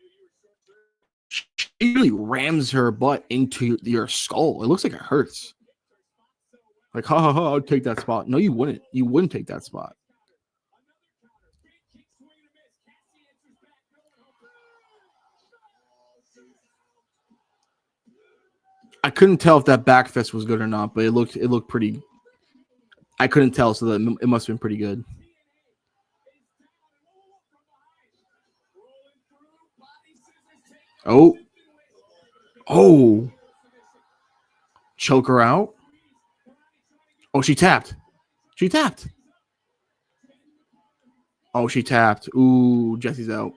she really rams her butt into your skull. It looks like it hurts. Like ha ha ha, I'd take that spot. No, you wouldn't. You wouldn't take that spot. I couldn't tell if that back fist was good or not, but it looked pretty. I couldn't tell, so that it must have been pretty good. Oh, oh, choke her out. Oh, she tapped. She tapped. Oh, she tapped. Ooh, Jesse's out.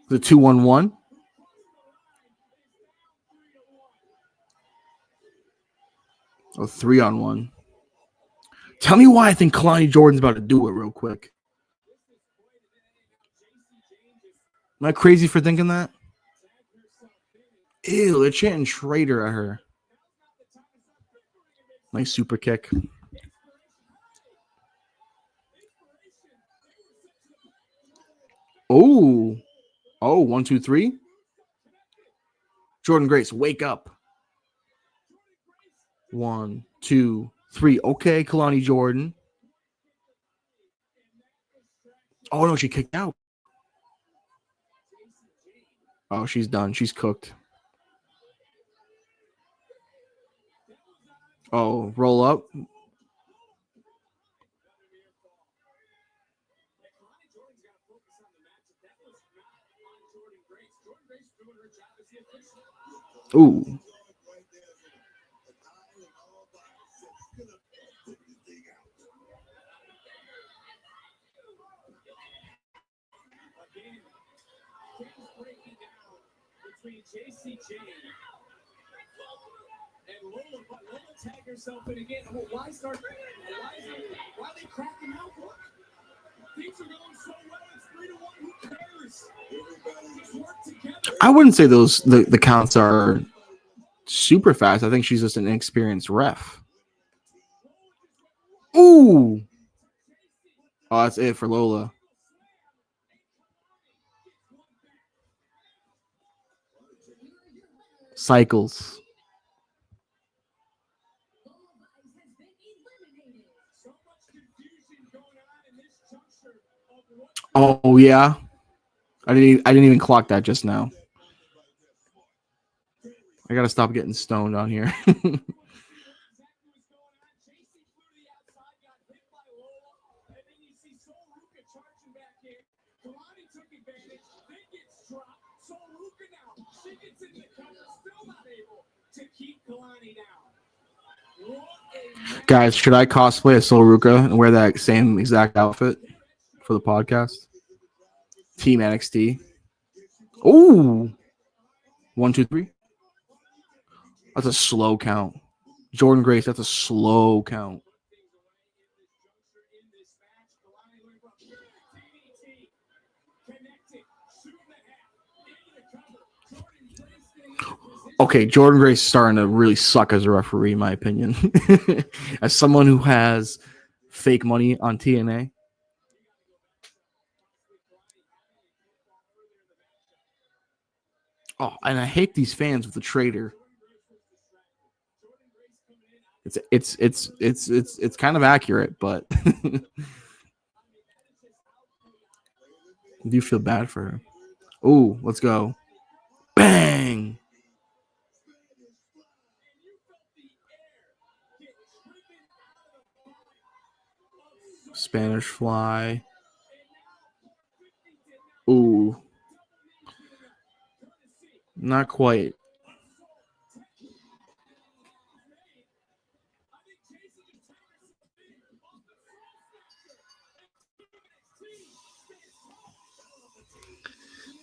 The 2-1-1. Oh, 3-on-1. Tell me why I think Kalani Jordan's about to do it real quick. Am I crazy for thinking that? Ew, they're chanting traitor at her. Nice super kick. Oh. Oh, 1, 2, 3. Jordan Grace, wake up. 1, 2, 3. Okay, Kalani Jordan. Oh, no, she kicked out. Oh, she's done. She's cooked. Oh, roll up. Ooh. I wouldn't say the counts are super fast. I think she's just an inexperienced ref. Ooh. Oh, that's it for Lola. Cycles. Oh yeah. I didn't even clock that just now. I gotta stop getting stoned on here. Guys, should I cosplay as Sol Ruka and wear that same exact outfit for the podcast? Team NXT. Ooh. 1, 2, 3. That's a slow count. Jordan Grace, that's a slow count. Okay, Jordan Grace is starting to really suck as a referee, in my opinion. As someone who has fake money on TNA. Oh, and I hate these fans with the traitor. It's kind of accurate, but I do feel bad for her. Ooh, let's go. Bang! Spanish fly. Ooh. Not quite.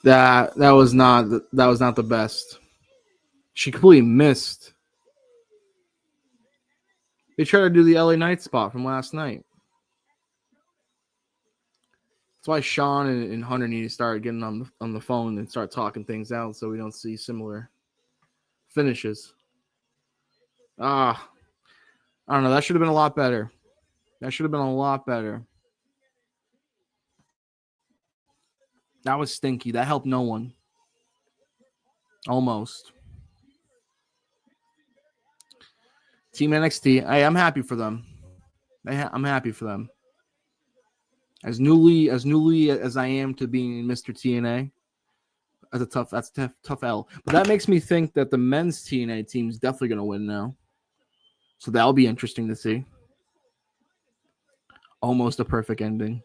That was not the best. She completely missed. They tried to do the LA Knight spot from last night. That's why Sean and Hunter need to start getting on the phone and start talking things out so we don't see similar finishes. I don't know. That should have been a lot better. That was stinky. That helped no one. Almost. Team NXT. I'm happy for them. I'm happy for them. As newly as I am to being Mr. TNA, that's a tough L. But that makes me think that the men's TNA team is definitely going to win now. So that'll be interesting to see. Almost a perfect ending.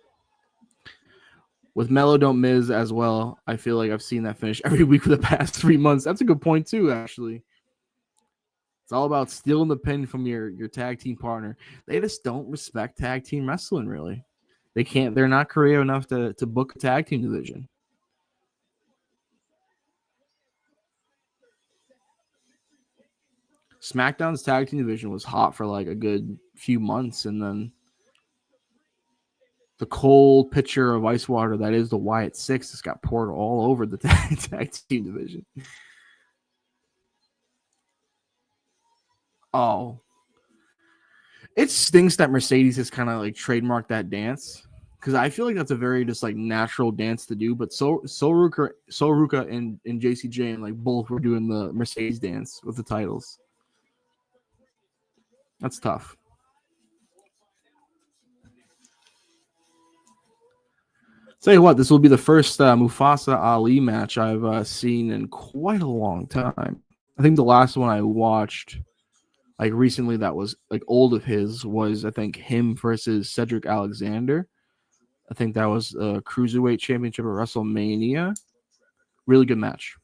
With Mello Don't Miz as well, I feel like I've seen that finish every week for the past 3 months. That's a good point too, actually. It's all about stealing the pin from your tag team partner. They just don't respect tag team wrestling, really. They're not creative enough to book a tag team division. SmackDown's tag team division was hot for like a good few months, and then the cold pitcher of ice water that is the Wyatt Six just got poured all over the tag team division. Oh. It stinks that Mercedes has kind of like trademarked that dance, because I feel like that's a very just like natural dance to do. But Sol Ruka and JCJ and like both were doing the Mercedes dance with the titles. That's tough. Tell you what, this will be the first Mufasa Ali match I've seen in quite a long time. I think the last one I watched like recently that was like old of his was, I think, him versus Cedric Alexander. I think that was a Cruiserweight Championship at WrestleMania. Really good match.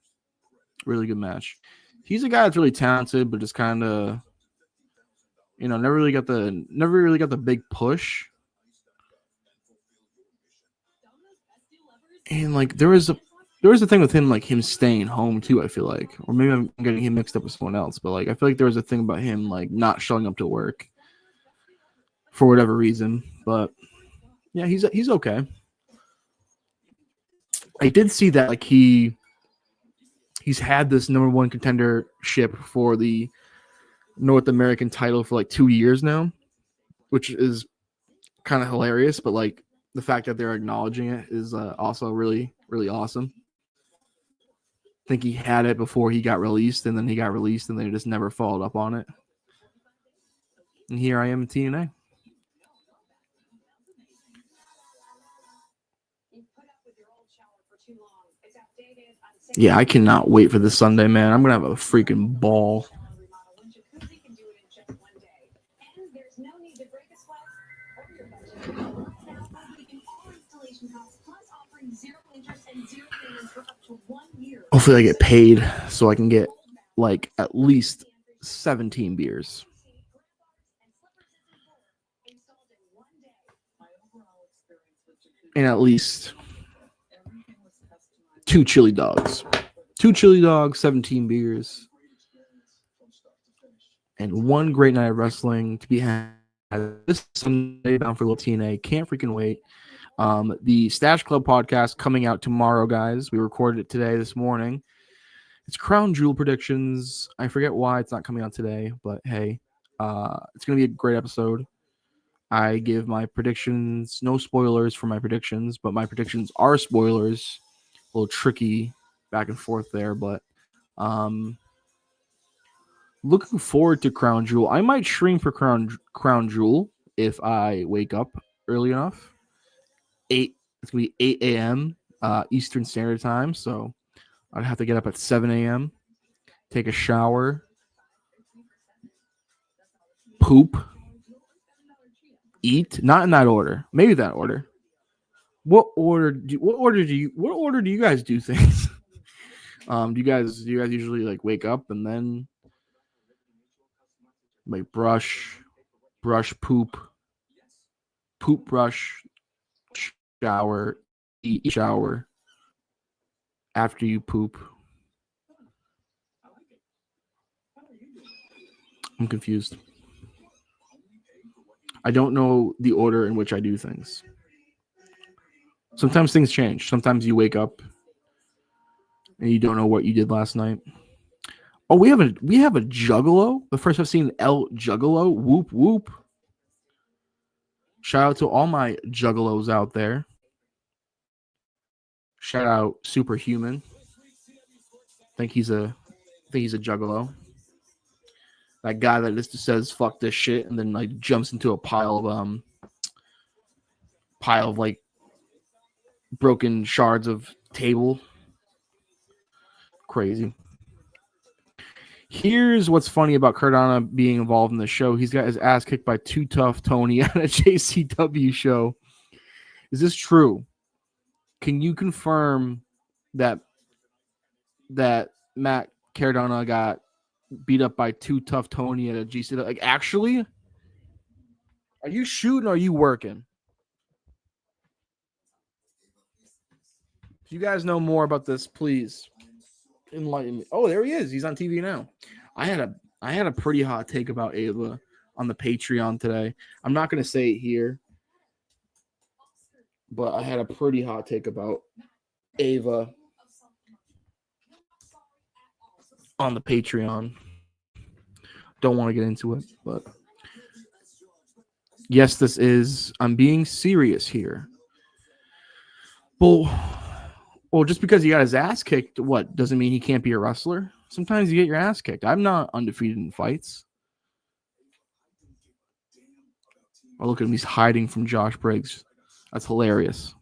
He's a guy that's really talented, but just kind of, never really got the big push. And like there was There was a thing with him, like him staying home too. I feel like, or maybe I'm getting him mixed up with someone else. But like, I feel like there was a thing about him like not showing up to work for whatever reason. But yeah, he's okay. I did see that like he's had this number one contendership for the North American title for like 2 years now, which is kind of hilarious. But like the fact that they're acknowledging it is also really, really awesome. I think he had it before he got released, and then he got released, and they just never followed up on it. And here I am in TNA. Yeah, I cannot wait for this Sunday, man. I'm going to have a freaking ball. Hopefully I get paid so I can get like at least 17 beers. And at least 2 chili dogs. 2 chili dogs, 17 beers. And 1 great night of wrestling to be had this Sunday bound for little TNA. Can't freaking wait. The Stash Club podcast coming out tomorrow, guys. We recorded it today, this morning. It's Crown Jewel predictions. I forget why it's not coming out today, but hey, it's going to be a great episode. I give my predictions, no spoilers for my predictions, but my predictions are spoilers. A little tricky back and forth there, but looking forward to Crown Jewel. I might stream for Crown Jewel if I wake up early enough. It's going to be 8 a.m. Eastern Standard Time, so I'd have to get up at 7 a.m., take a shower, poop, eat. Not in that order. Maybe that order. What order do you guys do things? Do you guys usually like wake up and then like brush, poop, brush, shower, eat, shower after you poop? I'm confused. I don't know the order in which I do things. Sometimes things change. Sometimes you wake up and you don't know what you did last night. Oh, we have a Juggalo. The first I've seen El Juggalo. Whoop whoop. Shout out to all my Juggalos out there. Shout out Superhuman. Think he's a Juggalo. That guy that just says fuck this shit and then like jumps into a pile of like broken shards of table. Crazy. Here's what's funny about Cardano being involved in the show. He's got his ass kicked by Too Tough Tony at a JCW show. Is this true? Can you confirm that Matt Cardona got beat up by Too Tough Tony at a JCW? Like, actually? Are you shooting or are you working? If you guys know more about this, please enlighten me. Oh, there he is. He's on TV now. I had a pretty hot take about Ava on the Patreon today. I'm not going to say it here, but I had a pretty hot take about Ava on the Patreon. Don't want to get into it, but yes, I'm being serious here. Well, just because you got his ass kicked, what, doesn't mean he can't be a wrestler? Sometimes you get your ass kicked. I'm not undefeated in fights. Oh, look at him. He's hiding from Josh Briggs. That's hilarious.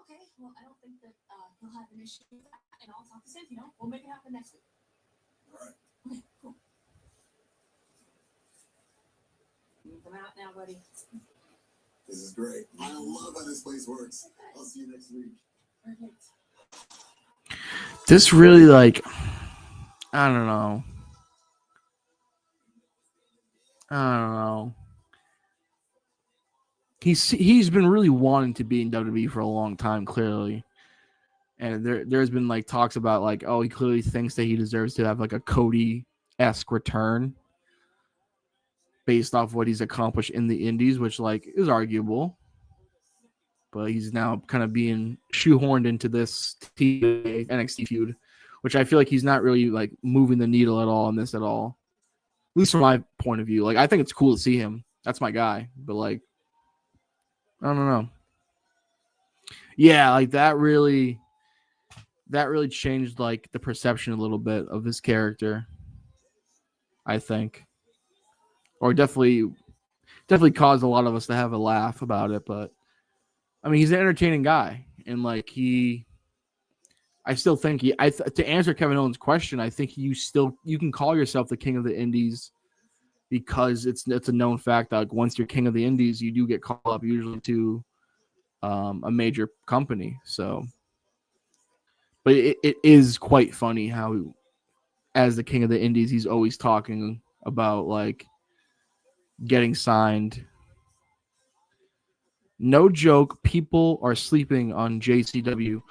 Okay, well, I don't think that he'll have an issue with that. And I'll talk to Santino. We'll make it happen next week. All right. Okay, cool. Come out now, buddy. This is great. I love how this place works. I'll see you next week. Perfect. This really, like, I don't know. he's been really wanting to be in WWE for a long time, clearly. And there's been like talks about like, oh, he clearly thinks that he deserves to have like a Cody-esque return based off what he's accomplished in the Indies, which like is arguable. But he's now kind of being shoehorned into this NXT feud, which I feel like he's not really like moving the needle at all in this at all. At least from my point of view. Like I think it's cool to see him. That's my guy. But like, I don't know. Yeah, like that really changed like the perception a little bit of his character, I think. Or definitely caused a lot of us to have a laugh about it, but I mean, he's an entertaining guy, and like I still think to answer Kevin Owens' question, I think you can call yourself the king of the Indies because it's a known fact that like once you're king of the Indies, you do get called up usually to a major company. So, but it is quite funny how, as the king of the Indies, he's always talking about like getting signed. No joke, people are sleeping on JCW.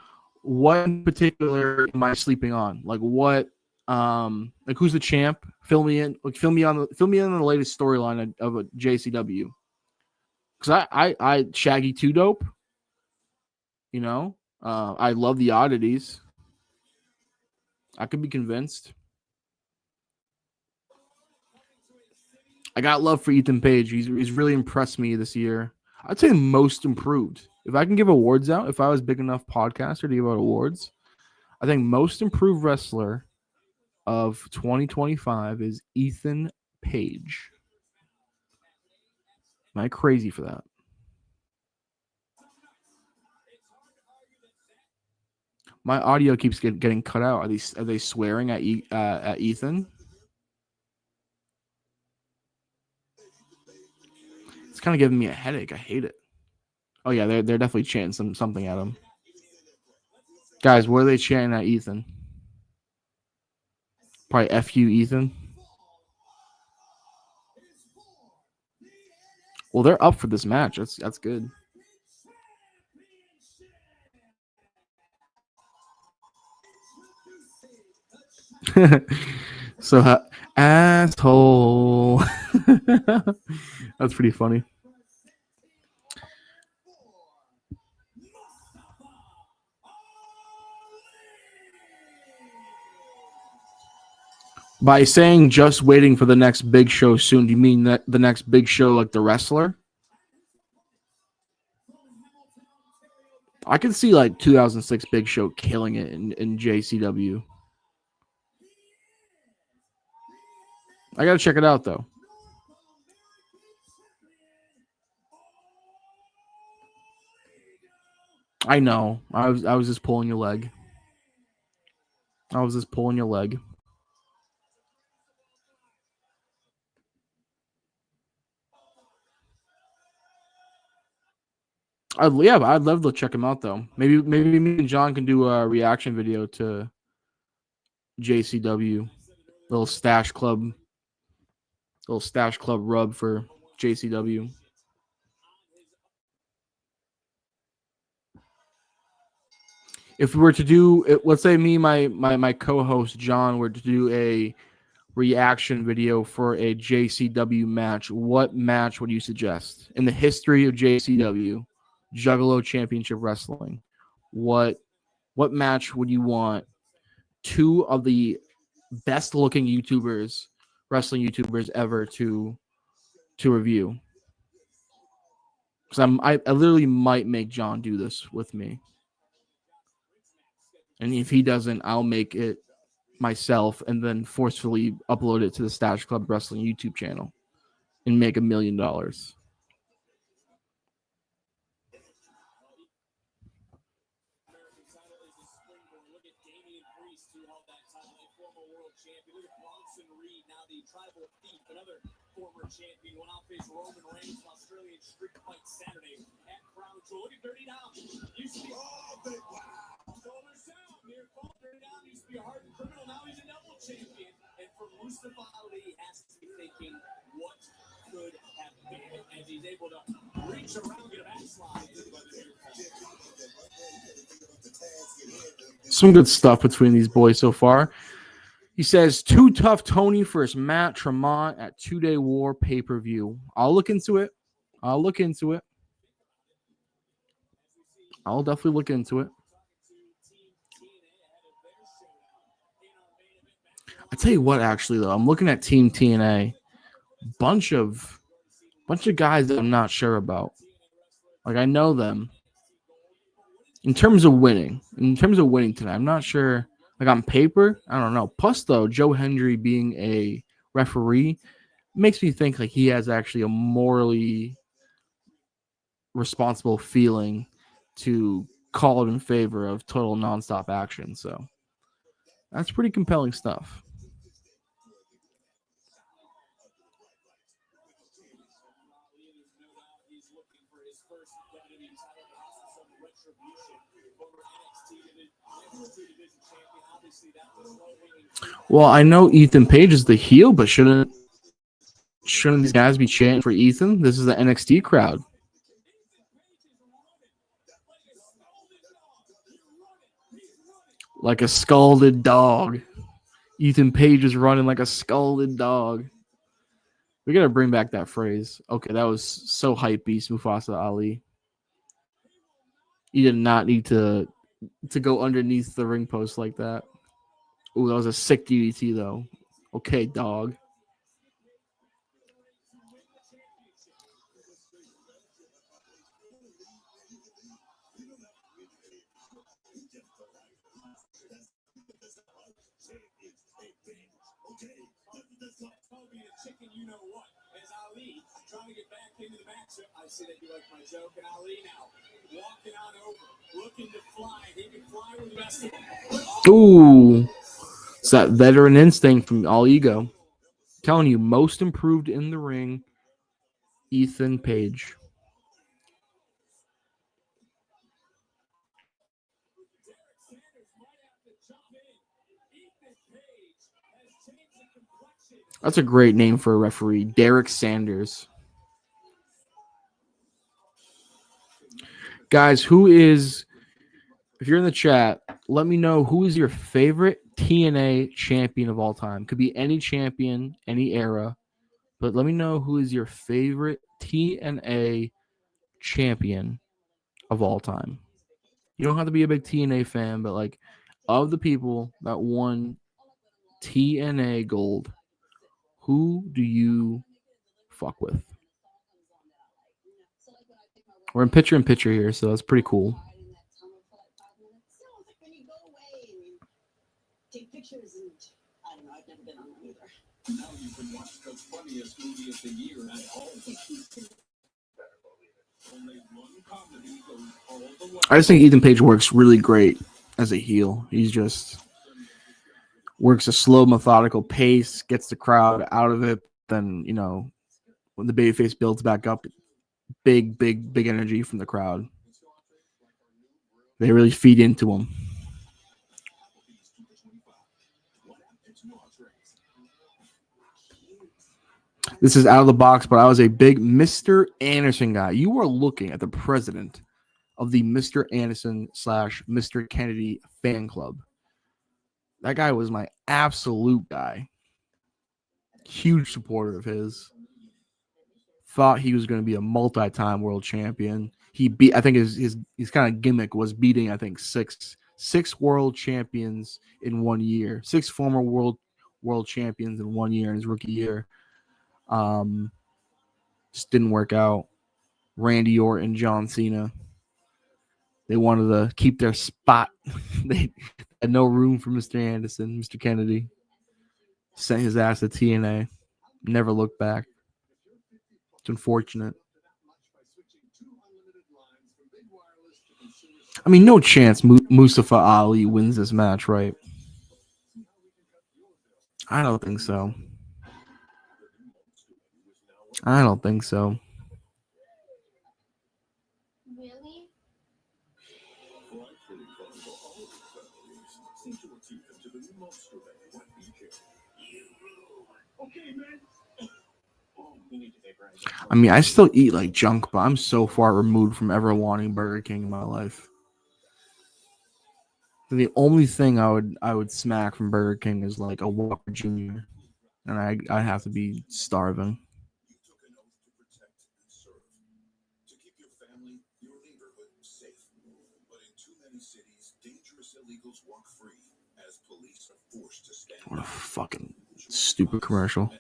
What in particular am I sleeping on? Like what? Like who's the champ? Fill me in. Like fill me in on the latest storyline of a JCW. Because I Shaggy 2 Dope. You know, I love the oddities. I could be convinced. I got love for Ethan Page. He's really impressed me this year. I'd say most improved. If I can give awards out, if I was big enough podcaster to give out awards, I think most improved wrestler of 2025 is Ethan Page. Am I crazy for that? My audio keeps getting cut out. Are they swearing at Ethan? It's kind of giving me a headache. I hate it. Oh yeah, they're definitely chanting something at him. Guys, what are they chanting at Ethan? Probably F you, Ethan. Well, they're up for this match. That's good. So, asshole. That's pretty funny. By saying just waiting for the next big show soon, do you mean that the next big show like the wrestler? I can see like 2006 Big Show killing it in JCW. I gotta check it out though. I know. I was just pulling your leg. I was just pulling your leg. I'd love to check him out though. Maybe me and John can do a reaction video to JCW. Little stash club rub for JCW. If we were to do, let's say me, my co-host John were to do a reaction video for a JCW match, what match would you suggest in the history of JCW, Juggalo Championship Wrestling? What match would you want two of the best looking wrestling YouTubers ever to review? Because I literally might make John do this with me. And if he doesn't, I'll make it myself and then forcefully upload it to the Stash Club Wrestling YouTube channel and make $1 million. Former champion will now face Roman Reigns in Australian Street Fight Saturday at Crown Jewel. Look at Dirty Dom. Used to be big wow. Shoulder sound. Near fall. Dirty Dom used to be a hardened criminal. Now he's a double champion. And for Mustafa Ali, he has to be thinking what could have been as he's able to Some good stuff between these boys so far. He says, too tough Tony for his Matt Tremont at 2-Day War pay-per-view. I'll look into it. I'll definitely look into it. I tell you what, actually, though, I'm looking at Team TNA. Bunch of guys that I'm not sure about. Like, I know them. In terms of winning tonight, I'm not sure. Like, on paper, I don't know. Plus, though, Joe Hendry being a referee makes me think like he has actually a morally responsible feeling to call it in favor of total nonstop action. So that's pretty compelling stuff. Well, I know Ethan Page is the heel, but shouldn't these guys be chanting for Ethan? This is the NXT crowd. Like a scalded dog. Ethan Page is running like a scalded dog. We gotta bring back that phrase. Okay, that was so hype beast, Mufasa Ali. You did not need to go underneath the ring post like that. Ooh, that was a sick DDT though. Okay, dog. Ooh, it's that veteran instinct from All Ego. I'm telling you, most improved in the ring, Ethan Page. That's a great name for a referee, Derek Sanders. Guys, if you're in the chat, let me know who is your favorite TNA champion of all time. Could be any champion, any era, but let me know who is your favorite TNA champion of all time. You don't have to be a big TNA fan, but like of the people that won TNA gold, who do you fuck with? We're in picture here, so that's pretty cool. I just think Ethan Page works really great as a heel. He's just works a slow, methodical pace, gets the crowd out of it. Then, when the babyface builds back up, big energy from the crowd. They really feed into him. This is out of the box, but I was a big Mr. Anderson guy. You were looking at the president of the Mr. Anderson / Mr. Kennedy fan club. That guy was my absolute guy. Huge supporter of his. Thought he was going to be a multi-time world champion. I think his kind of gimmick was beating, I think, six world champions in 1 year. 6 former world champions in 1 year in his rookie year. Just didn't work out. Randy Orton, John Cena. They wanted to keep their spot. They had no room for Mr. Anderson, Mr. Kennedy. Sent his ass to TNA. Never looked back. It's unfortunate. I mean, no chance Mustafa Ali wins this match, right? I don't think so. Really? I mean, I still eat like junk, but I'm so far removed from ever wanting Burger King in my life. The only thing I would smack from Burger King is like a Whopper Jr. and I have to be starving. What a fucking stupid commercial.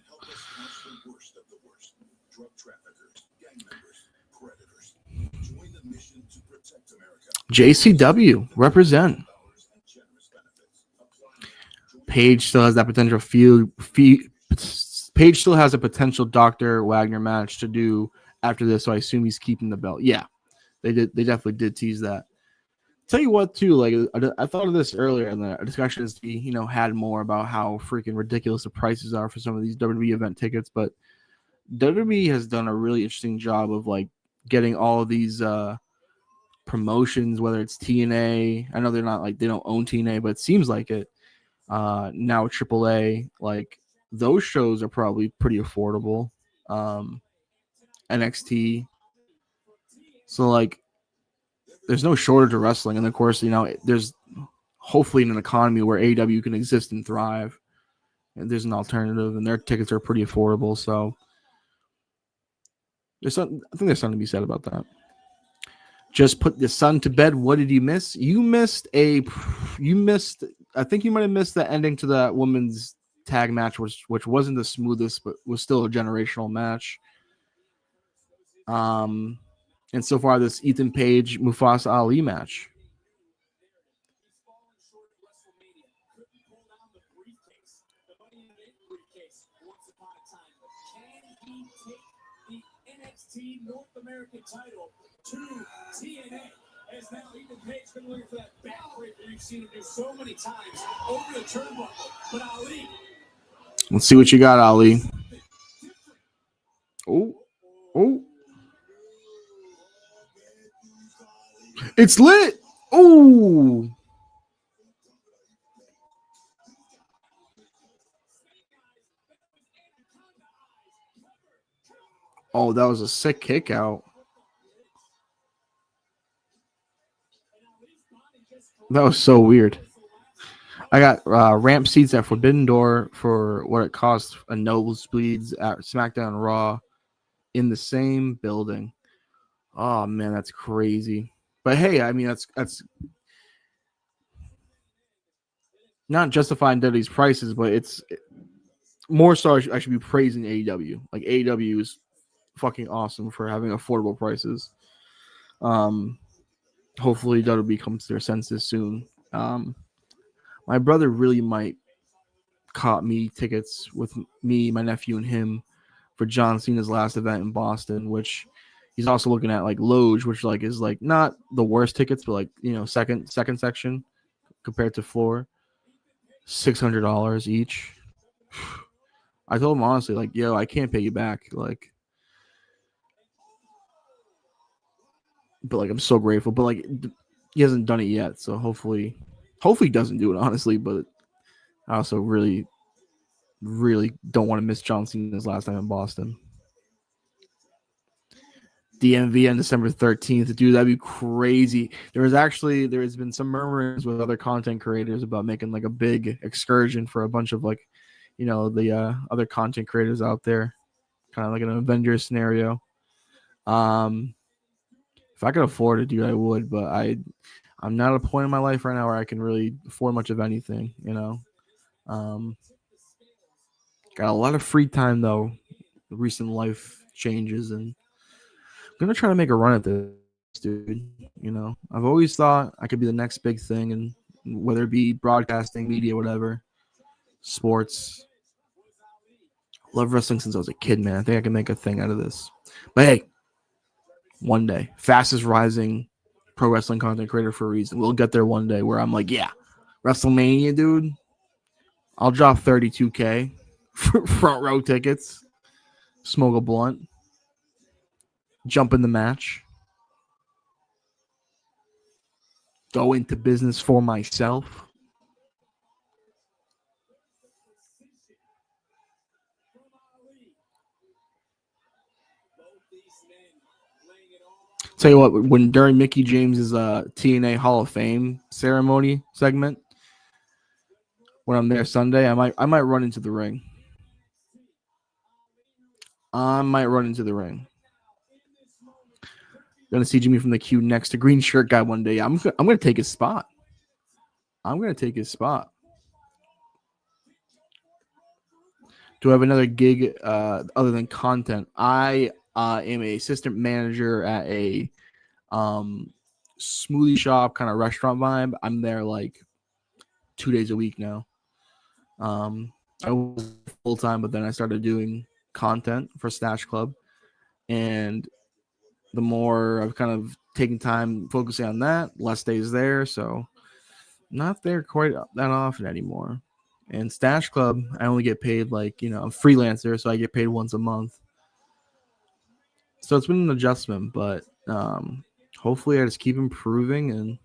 JCW represent. Page still has that potential Page still has a potential Dr. Wagner match to do after this, so I assume he's keeping the belt. Yeah, they did. They definitely did tease that. Tell you what, too, like I thought of this earlier in the discussion as we, had more about how freaking ridiculous the prices are for some of these WWE event tickets, but WWE has done a really interesting job of like getting all of these promotions, whether it's TNA. I know they're not like they don't own TNA, but it seems like it. Now AAA, like those shows are probably pretty affordable. NXT, so like there's no shortage of wrestling, and of course, there's hopefully in an economy where AEW can exist and thrive, and there's an alternative, and their tickets are pretty affordable. So I think there's something to be said about that. Just put the son to bed. What did you miss? You missed. I think you might have missed the ending to that women's tag match, which wasn't the smoothest, but was still a generational match. And so far, this Ethan Page Mufasa Ali match. North American title to TNA. As now Ethan Page been looking for that backbreaker we've seen him do so many times over the turnbuckle. But Ali. Let's see what you got, Ali. Oh. It's lit. Oh. Oh, that was a sick kick out. That was so weird. I got ramp seats at Forbidden Door for what it cost a nosebleeds at SmackDown Raw in the same building. Oh man, that's crazy. But hey, I mean that's not justifying WWE's prices, but it's more so I should be praising AEW. Like AEW is fucking awesome for having affordable prices. Hopefully WWE comes to their senses soon. My brother really might caught me tickets with me, my nephew, and him for John Cena's last event in Boston, which he's also looking at like Loge, which like is like not the worst tickets, but like second section compared to floor, $600 each. I told him honestly, like, yo, I can't pay you back, like, but like I'm so grateful, but like he hasn't done it yet, so hopefully he doesn't do it honestly, but I also really don't want to miss John Cena's last time in Boston. DMV on December 13th. Dude, that'd be crazy. There has been some murmurings with other content creators about making like a big excursion for a bunch of like, the other content creators out there, kind of like an Avengers scenario. If I could afford it, dude, I would, but I'm not at a point in my life right now where I can really afford much of anything, Got a lot of free time though. Recent life changes, and I'm gonna try to make a run at this, dude. I've always thought I could be the next big thing, and whether it be broadcasting, media, whatever, sports. Love wrestling since I was a kid, man. I think I can make a thing out of this. But hey, one day, fastest rising pro wrestling content creator for a reason. We'll get there one day where I'm like, yeah, WrestleMania, dude. I'll drop $32K for front row tickets, smoke a blunt, jump in the match, go into business for myself. Tell you what, when during Mickey James's TNA Hall of Fame ceremony segment, when I'm there Sunday, I might run into the ring. I might run into the ring. Gonna see Jimmy from the queue next to green shirt guy one day. I'm gonna take his spot. I'm gonna take his spot. Do I have another gig other than content? I am a assistant manager at a smoothie shop kind of restaurant vibe. I'm there like 2 days a week now. I was full time, but then I started doing content for Stash Club, and the more I've kind of taken time focusing on that, less days there, so not there quite that often anymore. And Stash Club, I only get paid like, I'm a freelancer, so I get paid once a month. So it's been an adjustment, but hopefully I just keep improving and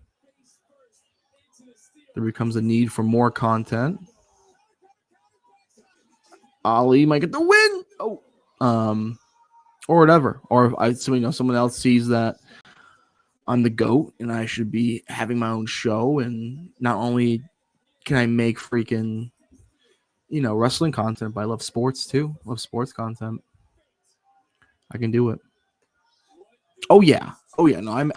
there becomes a need for more content. Ali might get the win. Or whatever. Or if someone else sees that I'm the GOAT and I should be having my own show, and not only can I make freaking wrestling content, but I love sports too. Love sports content. I can do it. Oh yeah. No,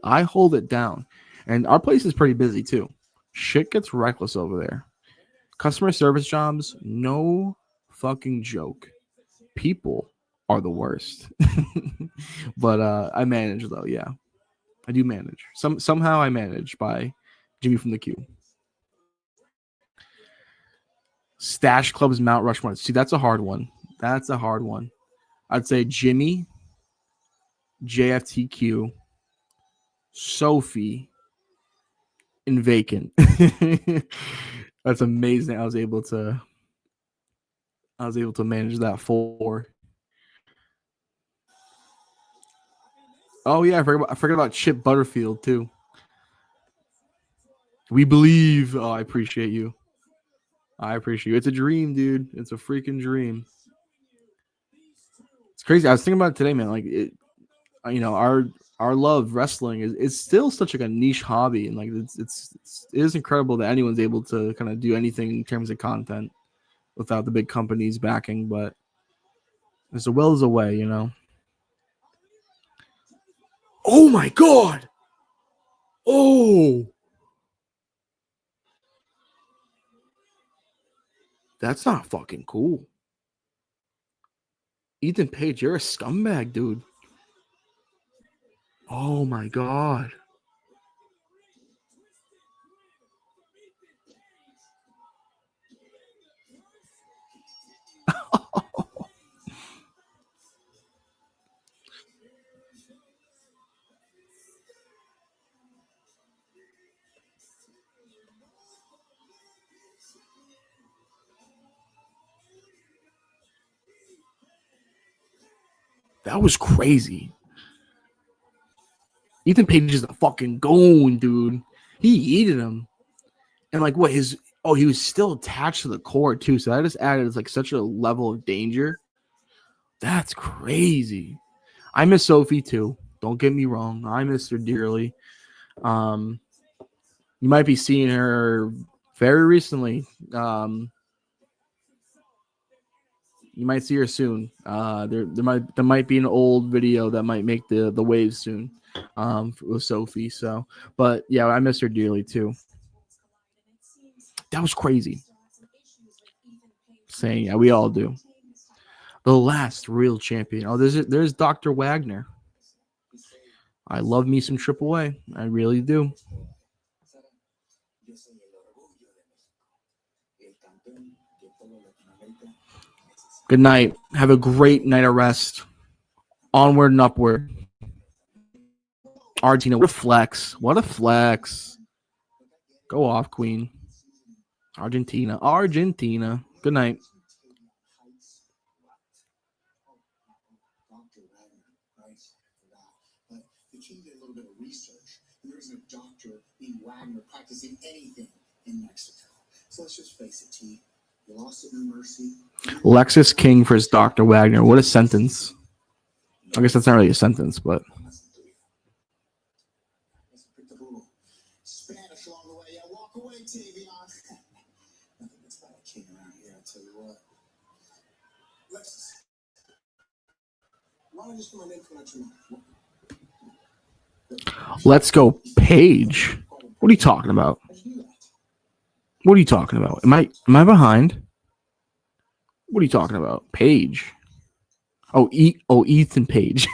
I hold it down, and our place is pretty busy too. Shit gets reckless over there. Customer service jobs, no fucking joke. People are the worst. But I manage though. Yeah, I do manage. Somehow I manage by Jimmy from the Q. Stash Club's Mount Rushmore. See, that's a hard one. I'd say Jimmy, JFTQ, Sophie, and Vacant. That's amazing. I was able to manage that for. Oh yeah, I forgot about Chip Butterfield too. We believe. Oh, I appreciate you. It's a dream, dude. It's a freaking dream. It's crazy. I was thinking about it today, man. Like our love wrestling is still such like a niche hobby, and like it is incredible that anyone's able to kind of do anything in terms of content without the big companies backing. But there's a will is a way, Oh my god! Oh, that's not fucking cool. Ethan Page, you're a scumbag, dude. Oh my god. That was crazy. Ethan Page is a fucking goon, dude. He eated him. And like what he was still attached to the cord too. So that just added like such a level of danger. That's crazy. I miss Sophie too. Don't get me wrong. I miss her dearly. You might be seeing her very recently. You might see her soon. There might be an old video that might make the waves soon. With Sophie. So, but yeah, I miss her dearly too. That was crazy. Saying, yeah, we all do. The last real champion. Oh, there's Dr. Wagner. I love me some AAA. I really do. Good night. Have a great night of rest. Onward and upward. Argentina, what a flex. What a flex. Go off, Queen. Argentina. Good night. Dr. B. Wagner practicing anything in Mexico. So let's just face it, T. You lost at No Mercy. Lexus King for his Dr. Wagner. What a sentence. I guess that's not really a sentence, but Let's go, Paige. What are you talking about? What are you talking about? Am I behind? What are you talking about? Paige. Ethan Page.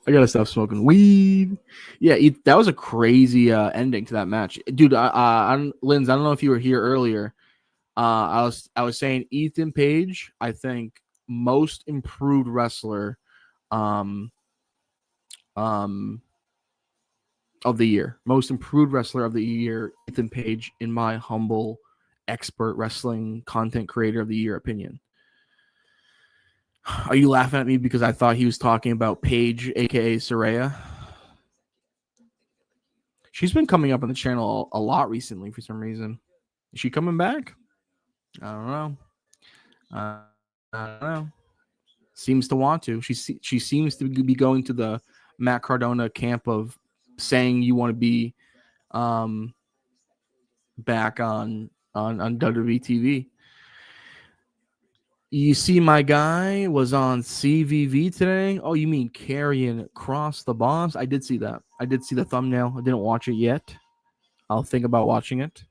I gotta stop smoking weed. Yeah, that was a crazy ending to that match, dude. Linz, I don't know if you were here earlier. I was saying Ethan Page. I think most improved wrestler, um, um, of the year. Most improved wrestler of the year. Ethan Page, in my humble, expert wrestling content creator of the year opinion. Are you laughing at me because I thought he was talking about Paige, aka Saraya? She's been coming up on the channel a lot recently for some reason. Is she coming back? I don't know. I don't know. Seems to want to. She seems to be going to the Matt Cardona camp of saying you want to be back on WWE TV. You see, my guy was on CVV today. Oh, you mean carrying across the bombs? I did see that. I did see the thumbnail. I didn't watch it yet. I'll think about watching it.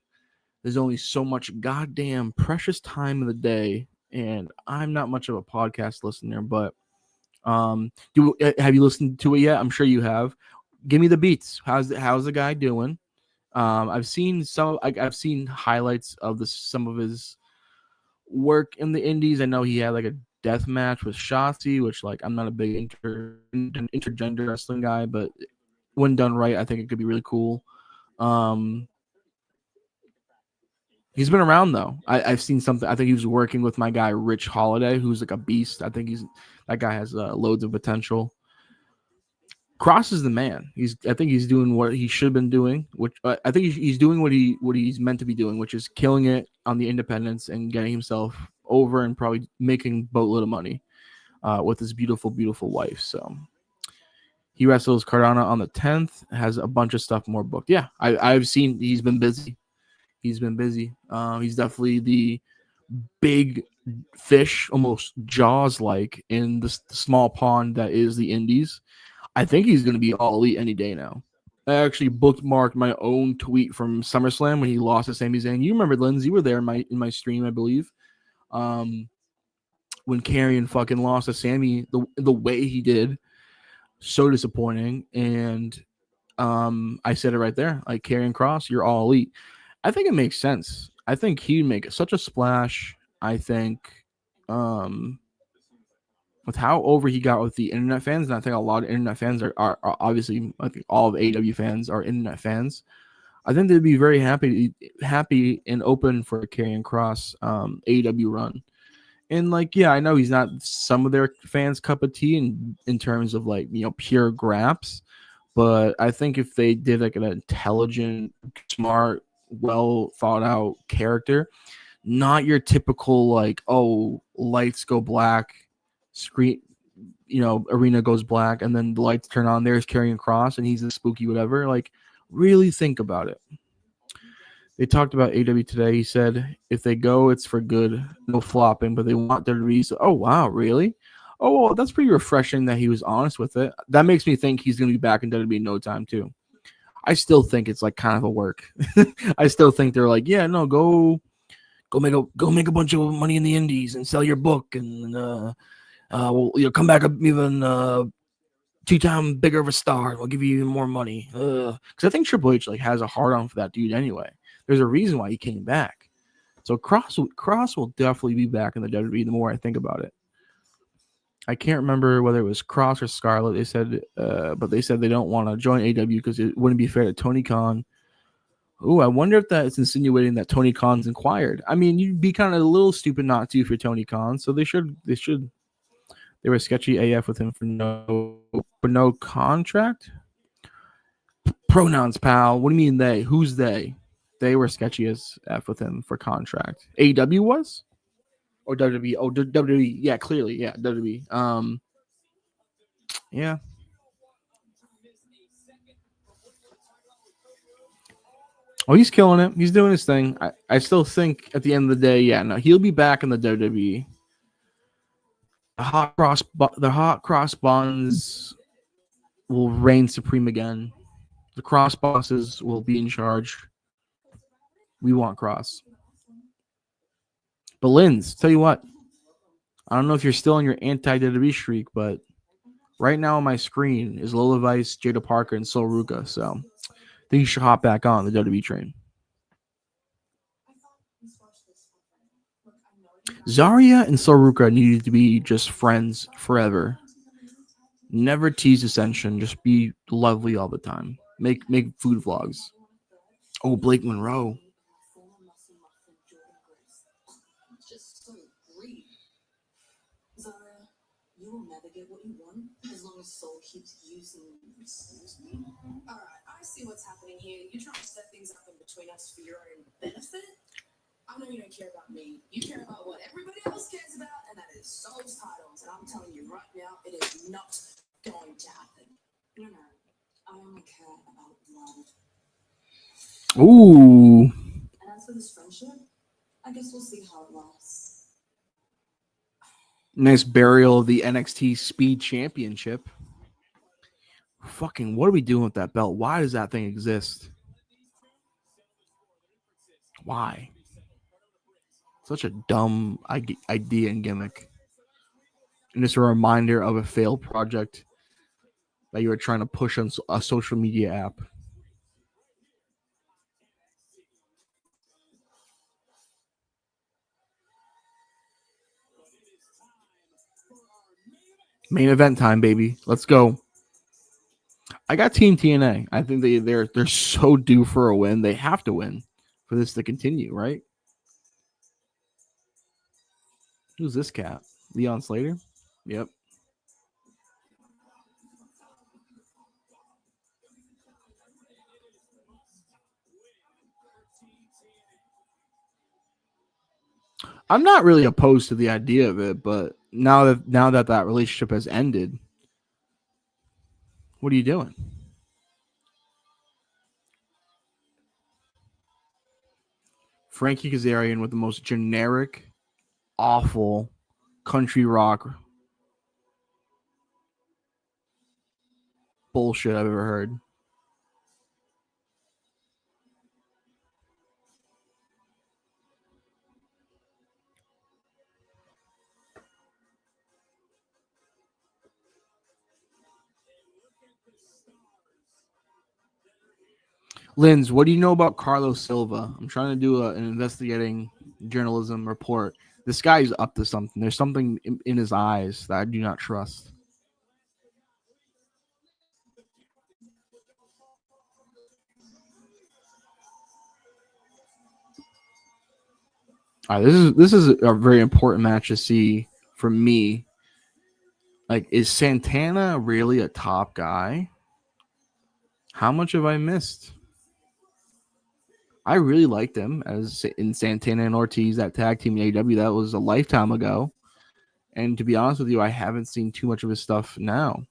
There's only so much goddamn precious time of the day, and I'm not much of a podcast listener, but have you listened to it yet? I'm sure you have. Give me the beats. How's the guy doing? I've seen highlights of some of his work in the indies. I know he had like a death match with Shotzi, which like I'm not a big intergender wrestling guy, but when done right, I think it could be really cool. He's been around though. I've seen something. I think he was working with my guy Rich Holiday, who's like a beast. I think that guy has loads of potential. Cross is the man. I think he's doing what he should have been doing. Which I think he's doing what he's meant to be doing, which is killing it on the independents and getting himself over and probably making boatload of money with his beautiful, beautiful wife. So he wrestles Cardona on the 10th. Has a bunch of stuff more booked. Yeah, I've seen he's been busy. He's been busy. He's definitely the big fish, almost Jaws-like, in the small pond that is the Indies. I think he's going to be all elite any day now. I actually bookmarked my own tweet from SummerSlam when he lost to Sami Zayn. You remember, Lindsay, you were there in my stream, I believe. When Karrion fucking lost to Sami the way he did, so disappointing. And I said it right there, like Karrion Kross, you're all elite. I think it makes sense. I think he'd make such a splash. I think with how over he got with the internet fans, and I think a lot of internet fans are obviously, I think all of AEW fans are internet fans. I think they'd be very happy and open for a Karrion Kross AEW run. And like, yeah, I know he's not some of their fans' cup of tea in terms of like, pure graps, but I think if they did like an intelligent, smart, well thought out character, not your typical like, oh, lights go black, screen, arena goes black, and then the lights turn on. There's Karrion Kross, and he's a spooky whatever. Like, really think about it. They talked about AW today. He said if they go, it's for good, no flopping. But they want WWE. So, oh wow, really? Oh, well, that's pretty refreshing that he was honest with it. That makes me think he's going to be back in WWE in no time too. I still think it's like kind of a work. I still think they're like, yeah, no, go make a bunch of money in the indies and sell your book, and we'll come back even 2-time bigger of a star. We'll give you even more money. Because I think Triple H like has a hard on for that dude anyway. There's a reason why he came back. So Cross will definitely be back in the WWE. The more I think about it, I can't remember whether it was Cross or Scarlett. They said, but they said they don't want to join AW because it wouldn't be fair to Tony Khan. Ooh, I wonder if that's insinuating that Tony Khan's inquired. I mean, you'd be kind of a little stupid not to for Tony Khan. So they should. They were sketchy AF with him for no contract. Pronouns, pal. What do you mean they? Who's they? They were sketchy as F with him for contract. AEW was? Or WWE? Oh, WWE. Yeah, clearly. Yeah, WWE. Yeah. Oh, he's killing it. He's doing his thing. I still think at the end of the day, yeah, no, he'll be back in the WWE. The hot cross buns will reign supreme again. The cross bosses will be in charge. We want cross. But Linz, tell you what, I don't know if you're still on your anti-WWE streak, but right now on my screen is Lola Vice, Jada Parker, and Sol Ruka. So I think you should hop back on the WWE train. Zarya and Sol Ruka needed to be just friends forever. Never tease Ascension. Just be lovely all the time. Make food vlogs. Oh, Blake Monroe. You will never get what you want as long as Soul keeps using you. Excuse me? Alright, I see what's happening here. You're trying to set things up in between us for your own benefit. I know you don't care about me. You care about what everybody else cares about, and that is Soul's titles. And I'm telling you right now, it is not going to happen. No, I only care about blood. Ooh. And as for this friendship, I guess we'll see how it lasts. Nice burial of the NXT Speed Championship. Fucking, what are we doing with that belt? Why does that thing exist? Why? Such a dumb idea and gimmick. And just a reminder of a failed project that you were trying to push on a social media app. Main event time, baby. Let's go. I got Team TNA. I think they're so due for a win. They have to win for this to continue, right? Who's this cat? Leon Slater? Yep. I'm not really opposed to the idea of it, but now that relationship has ended, what are you doing? Frankie Kazarian with the most generic, awful country rock bullshit I've ever heard. Linz, what do you know about Carlos Silva? I'm trying to do an investigating journalism report. This guy's up to something. There's something in his eyes that I do not trust. All right, this is a very important match to see for me. Like, is Santana really a top guy? How much have I missed? I really liked him as in Santana and Ortiz, that tag team in AEW. That was a lifetime ago. And to be honest with you, I haven't seen too much of his stuff now.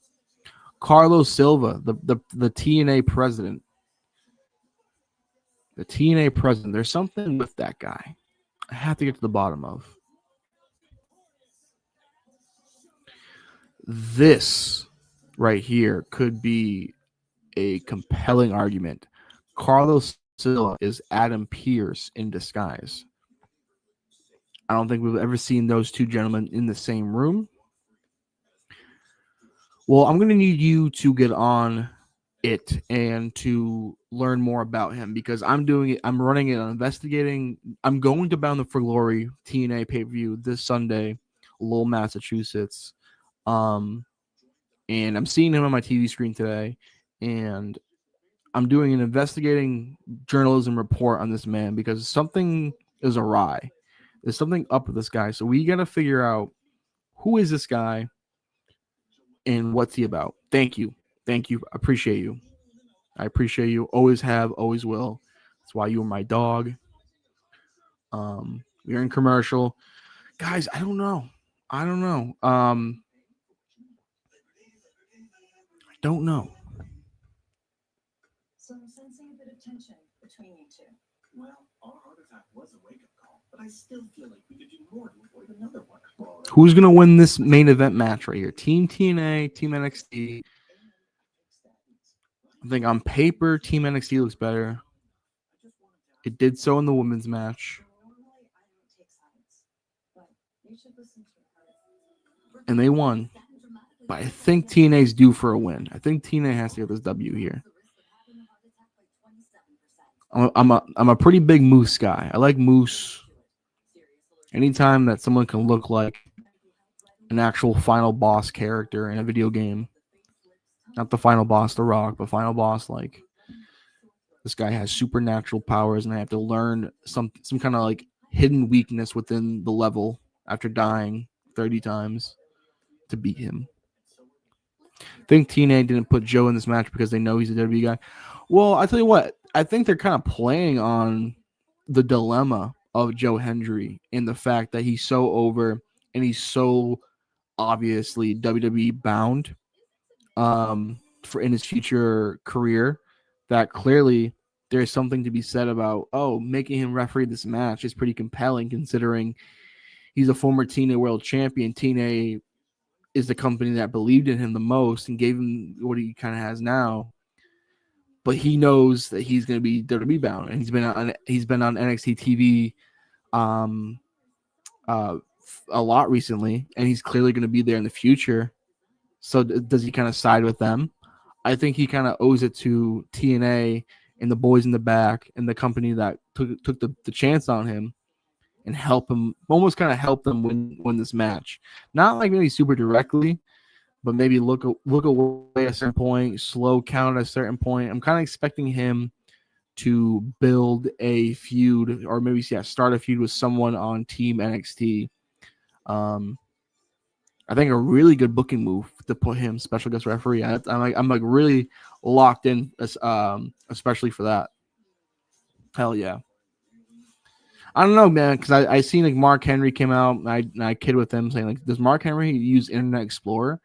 Carlos Silva, the TNA president. The TNA president. There's something with that guy. I have to get to the bottom of. This right here could be a compelling argument. Carlos Silva is Adam Pearce in disguise. I don't think we've ever seen those two gentlemen in the same room. Well, I'm going to need you to get on it and to learn more about him because I'm doing it. I'm running it on investigating. I'm going to Bound for Glory TNA pay-per-view this Sunday, Lowell, Massachusetts. And I'm seeing him on my TV screen today. And I'm doing an investigating journalism report on this man because something is awry. There's something up with this guy. So we got to figure out who is this guy and what's he about. Thank you. Thank you. I appreciate you. I appreciate you. Always have, always will. That's why you were my dog. We're in commercial. Guys, I don't know. I don't know. So I'm sensing a bit of tension between you two. Well, our heart attack was a wake-up call, but I still feel like we could do more to avoid another one. Who's gonna win this main event match right here? Team TNA, Team NXT. I think on paper, Team NXT looks better. It did so in the women's match. Normally, I don't take sides, but you should listen to her. And they won. But I think TNA's due for a win. I think TNA has to get this W here. I'm a pretty big Moose guy. I like Moose. Anytime that someone can look like an actual final boss character in a video game. Not the final boss, The Rock, but final boss like this guy has supernatural powers and I have to learn some kind of like hidden weakness within the level after dying 30 times to beat him. I think TNA didn't put Joe in this match because they know he's a WWE guy. Well, I tell you what, I think they're kind of playing on the dilemma of Joe Hendry in the fact that he's so over and he's so obviously WWE bound for in his future career that clearly there's something to be said about, making him referee this match is pretty compelling considering he's a former TNA world champion. TNA is the company that believed in him the most and gave him what he kind of has now. But he knows that he's going to be WWE bound, and he's been on NXT TV a lot recently, and he's clearly going to be there in the future. So does he kind of side with them? I think he kind of owes it to TNA and the boys in the back and the company that took the chance on him and help him, almost kind of help them win this match. Not like maybe super directly, but maybe look away at a certain point, slow count at a certain point. I'm kind of expecting him to build a feud or maybe start a feud with someone on Team NXT. I think a really good booking move to put him special guest referee. I'm like really locked in, especially for that. Hell yeah. I don't know, man, because I seen like Mark Henry came out and I kid with him saying like, does Mark Henry use Internet Explorer?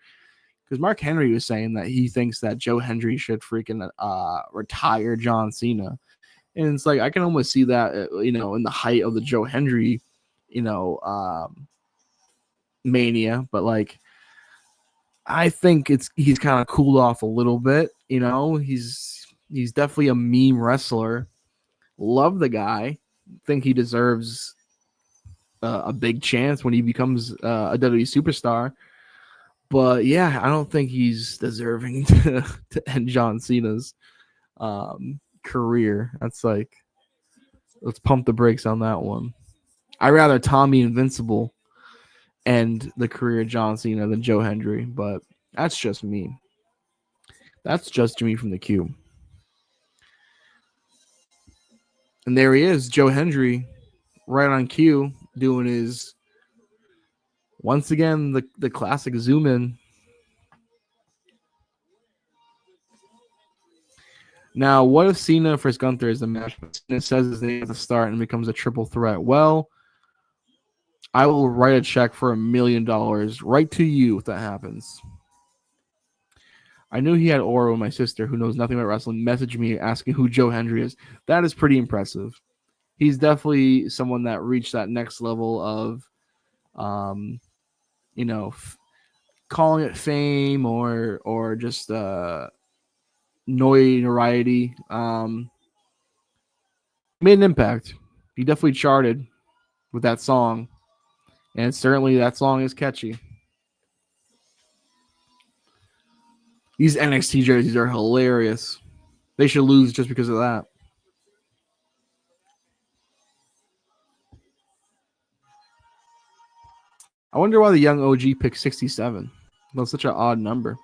Because Mark Henry was saying that he thinks that Joe Hendry should freaking retire John Cena, and it's like I can almost see that in the height of the Joe Hendry, mania, but like I think he's kind of cooled off a little bit. He's definitely a meme wrestler. Love the guy. Think he deserves a big chance when he becomes a WWE superstar. But yeah, I don't think he's deserving to end John Cena's career. That's like, let's pump the brakes on that one. I'd rather Tommy Invincible end the career of John Cena than Joe Hendry, but that's just me. That's just Jimmy from the Cube. And there he is, Joe Hendry, right on cue, doing his, once again, the classic zoom in. Now, what if Cena versus Gunther is the match? Cena says his name at the start and becomes a triple threat. Well, I will write a check for $1 million right to you if that happens. I knew he had Oro, my sister, who knows nothing about wrestling, messaged me asking who Joe Hendry is. That is pretty impressive. He's definitely someone that reached that next level of, calling it fame or just notoriety. Made an impact. He definitely charted with that song, and certainly that song is catchy. These NXT jerseys are hilarious. They should lose just because of that. I wonder why the young OG picked 67. That's such an odd number.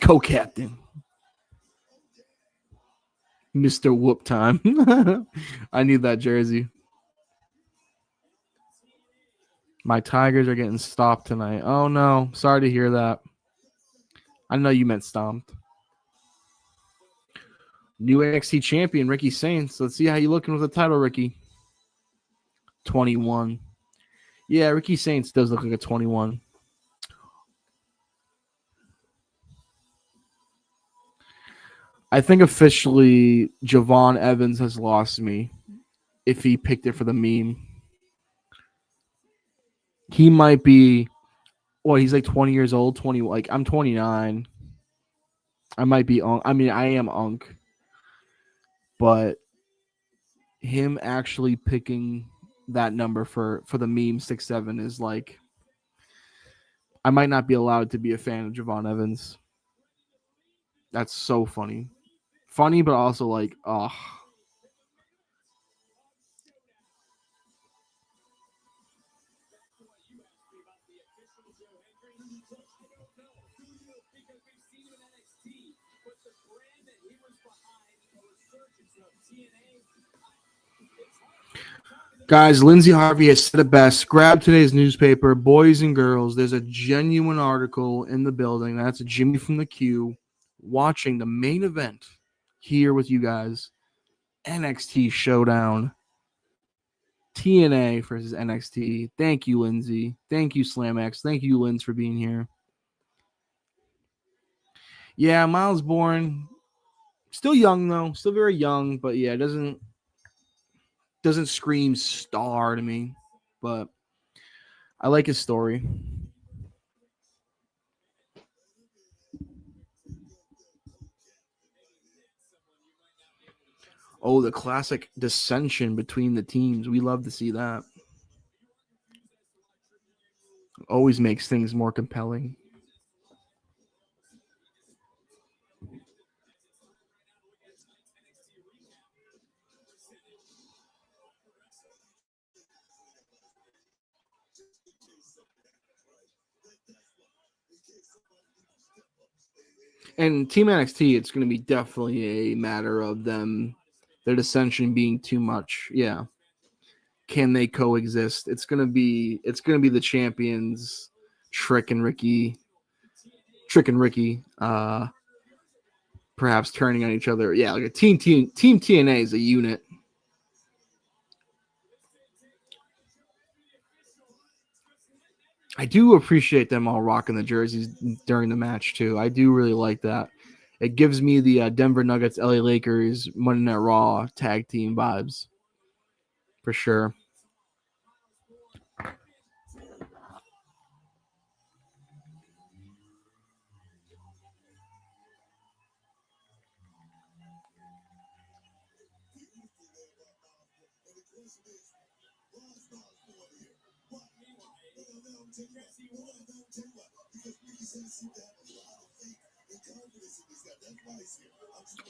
Co-captain. Mr. Whoop Time. I need that jersey. My Tigers are getting stopped tonight. Oh, no. Sorry to hear that. I know you meant stomped. New NXT champion, Ricky Saints. Let's see how you looking with the title, Ricky. 21. Yeah, Ricky Saints does look like a 21. I think officially Javon Evans has lost me if he picked it for the meme. He might be he's like 20 years old, 20 like I'm 29. I might be I mean I am Unk, but him actually picking that number for the meme 6'7" is like I might not be allowed to be a fan of Javon Evans. That's so funny. Funny but also like Guys, Lindsay Harvey has said it best. Grab today's newspaper, boys and girls. There's a genuine article in the building. That's Jimmy from the Q watching the main event here with you guys. NXT Showdown. TNA versus NXT. Thank you, Lindsay. Thank you, SlamX. Thank you, Linz, for being here. Yeah, Miles Bourne. Still young, though. Still very young, but yeah, doesn't scream star to me. But I like his story. Oh, the classic dissension between the teams. We love to see that. Always makes things more compelling. And Team NXT, it's going to be definitely a matter of their dissension being too much. Yeah. Can they coexist? It's going to be the champions, Trick and Ricky, perhaps turning on each other. Yeah, like a team TNA is a unit. I do appreciate them all rocking the jerseys during the match too. I do really like that. It gives me the Denver Nuggets, LA Lakers, Monday Night Raw tag team vibes for sure.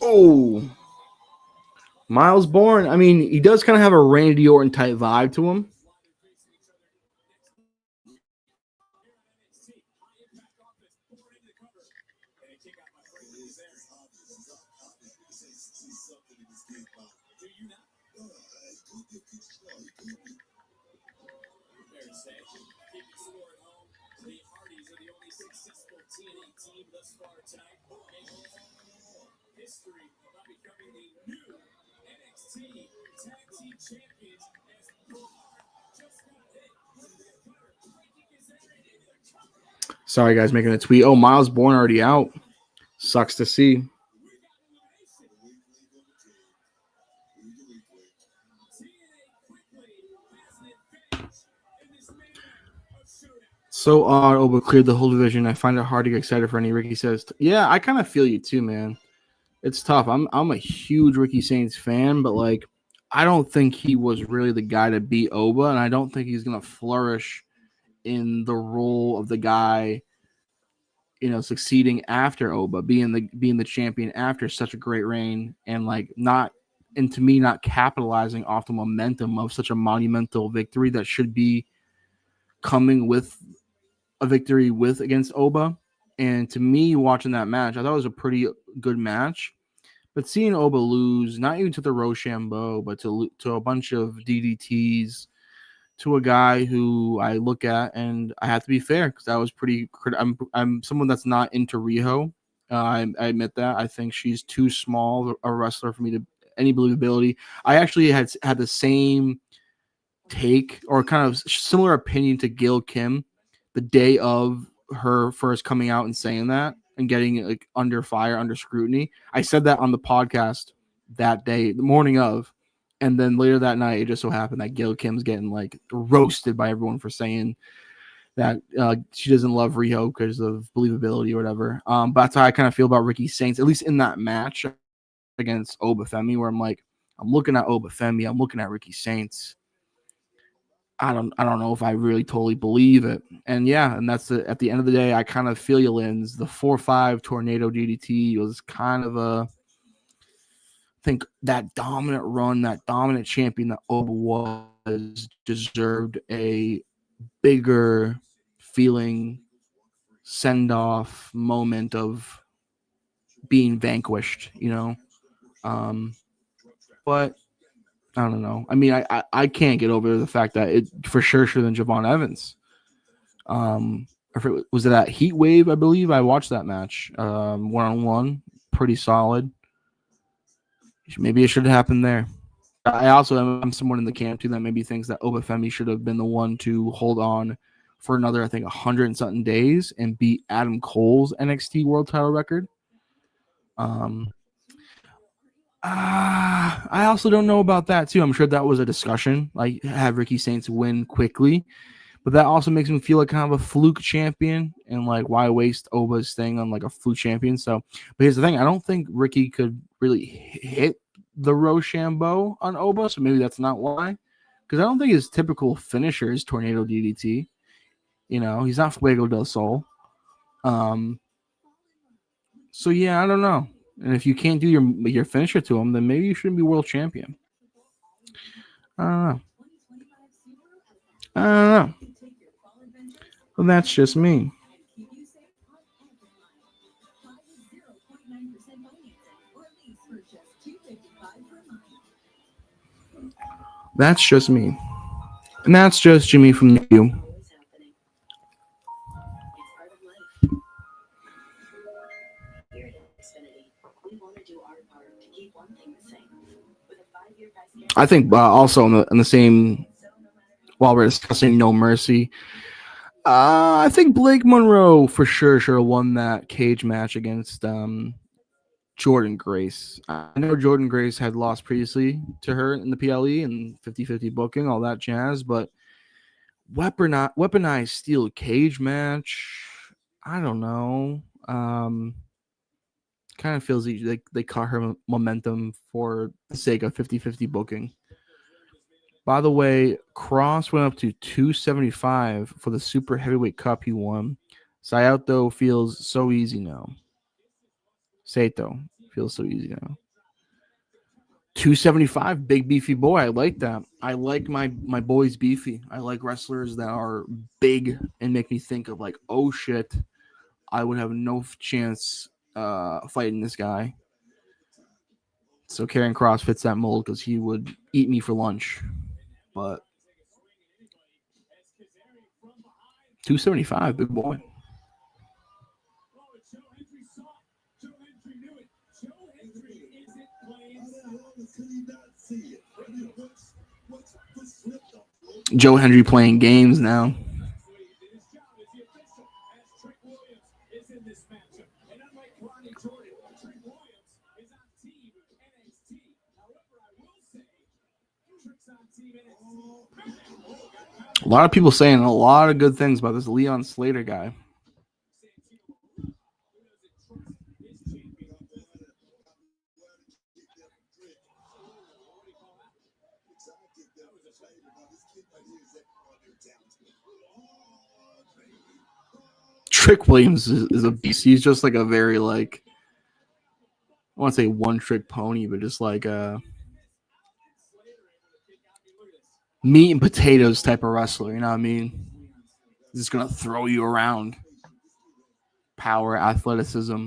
Oh, Miles Bourne. I mean, he does kind of have a Randy Orton type vibe to him. Sorry, guys, making a tweet. Oh, Miles Bourne already out. Sucks to see. So odd, Oba cleared the whole division. I find it hard to get excited for any. Ricky says, "Yeah, I kind of feel you too, man. It's tough. I'm a huge Ricky Saints fan, but like, I don't think he was really the guy to beat Oba, and I don't think he's gonna flourish in the role of the guy, succeeding after Oba, being the champion after such a great reign, and like to me, not capitalizing off the momentum of such a monumental victory that should be coming with a victory against Oba. And to me, watching that match, I thought it was a pretty good match. But seeing Oba lose, not even to the Rochambeau, but to a bunch of DDTs, to a guy who I look at, and I have to be fair because I was pretty. I'm someone that's not into Riho. I admit that. I think she's too small a wrestler for me to any believability. I actually had the same take or kind of similar opinion to Gail Kim the day of her first coming out and saying that. and getting like under fire, under scrutiny. I said that on the podcast that day, the morning of, and then later that night, it just so happened that Gail Kim's getting like roasted by everyone for saying that she doesn't love Riho because of believability or whatever. But that's how I kind of feel about Ricky Saints, at least in that match against Obafemi, where I'm like, I'm looking at Obafemi, I'm looking at Ricky Saints. I don't know if I really totally believe it. And yeah, and that's at the end of the day, I kind of feel you, Lins. The 4-5 tornado DDT was kind of I think that dominant run, that dominant champion that Oba was, deserved a bigger feeling send off moment of being vanquished, but I don't know. I mean, I can't get over the fact that it for sure should have been Javon Evans. If it was that Heat Wave, I believe I watched that match 1-on-1, pretty solid. Maybe it should have happened there. I also am someone in the camp too that maybe thinks that Obafemi should have been the one to hold on for another, I think, 100 and something days and beat Adam Cole's NXT World Title record. I also don't know about that too. I'm sure that was a discussion, like have Ricky Saints win quickly, but that also makes me feel like kind of a fluke champion, and like why waste Oba's thing on like a fluke champion? So, but here's the thing: I don't think Ricky could really hit the Rochambeau on Oba, so maybe that's not why. Because I don't think his typical finisher is Tornado DDT. He's not Fuego del Sol. So yeah, I don't know. And if you can't do your finisher to him, then maybe you shouldn't be world champion. I don't know. Well, that's just me. That's just me. And that's just Jimmy from the U. I think also in the same, while we're discussing No Mercy, I think Blake Monroe for sure should have won that cage match against Jordan Grace. I know Jordan Grace had lost previously to her in the PLE and 50-50 booking, all that jazz, but weaponized steel cage match, I don't know. Kind of feels like they caught her momentum for the sake of 50-50 booking. By the way, Cross went up to 275 for the Super Heavyweight Cup he won. Saito feels so easy now. Saito feels so easy now. 275, big beefy boy. I like that. I like my boys beefy. I like wrestlers that are big and make me think of like, oh shit, I would have no chance fighting this guy. So Karrion Kross fits that mold because he would eat me for lunch. But 275, big boy. Joe Hendry playing games now. A lot of people saying a lot of good things about this Leon Slater guy. Trick Williams is a beast. He's just like a very like, I want to say one trick pony, but just like a meat and potatoes type of wrestler. You know what I mean? He's just gonna throw you around. Power, athleticism,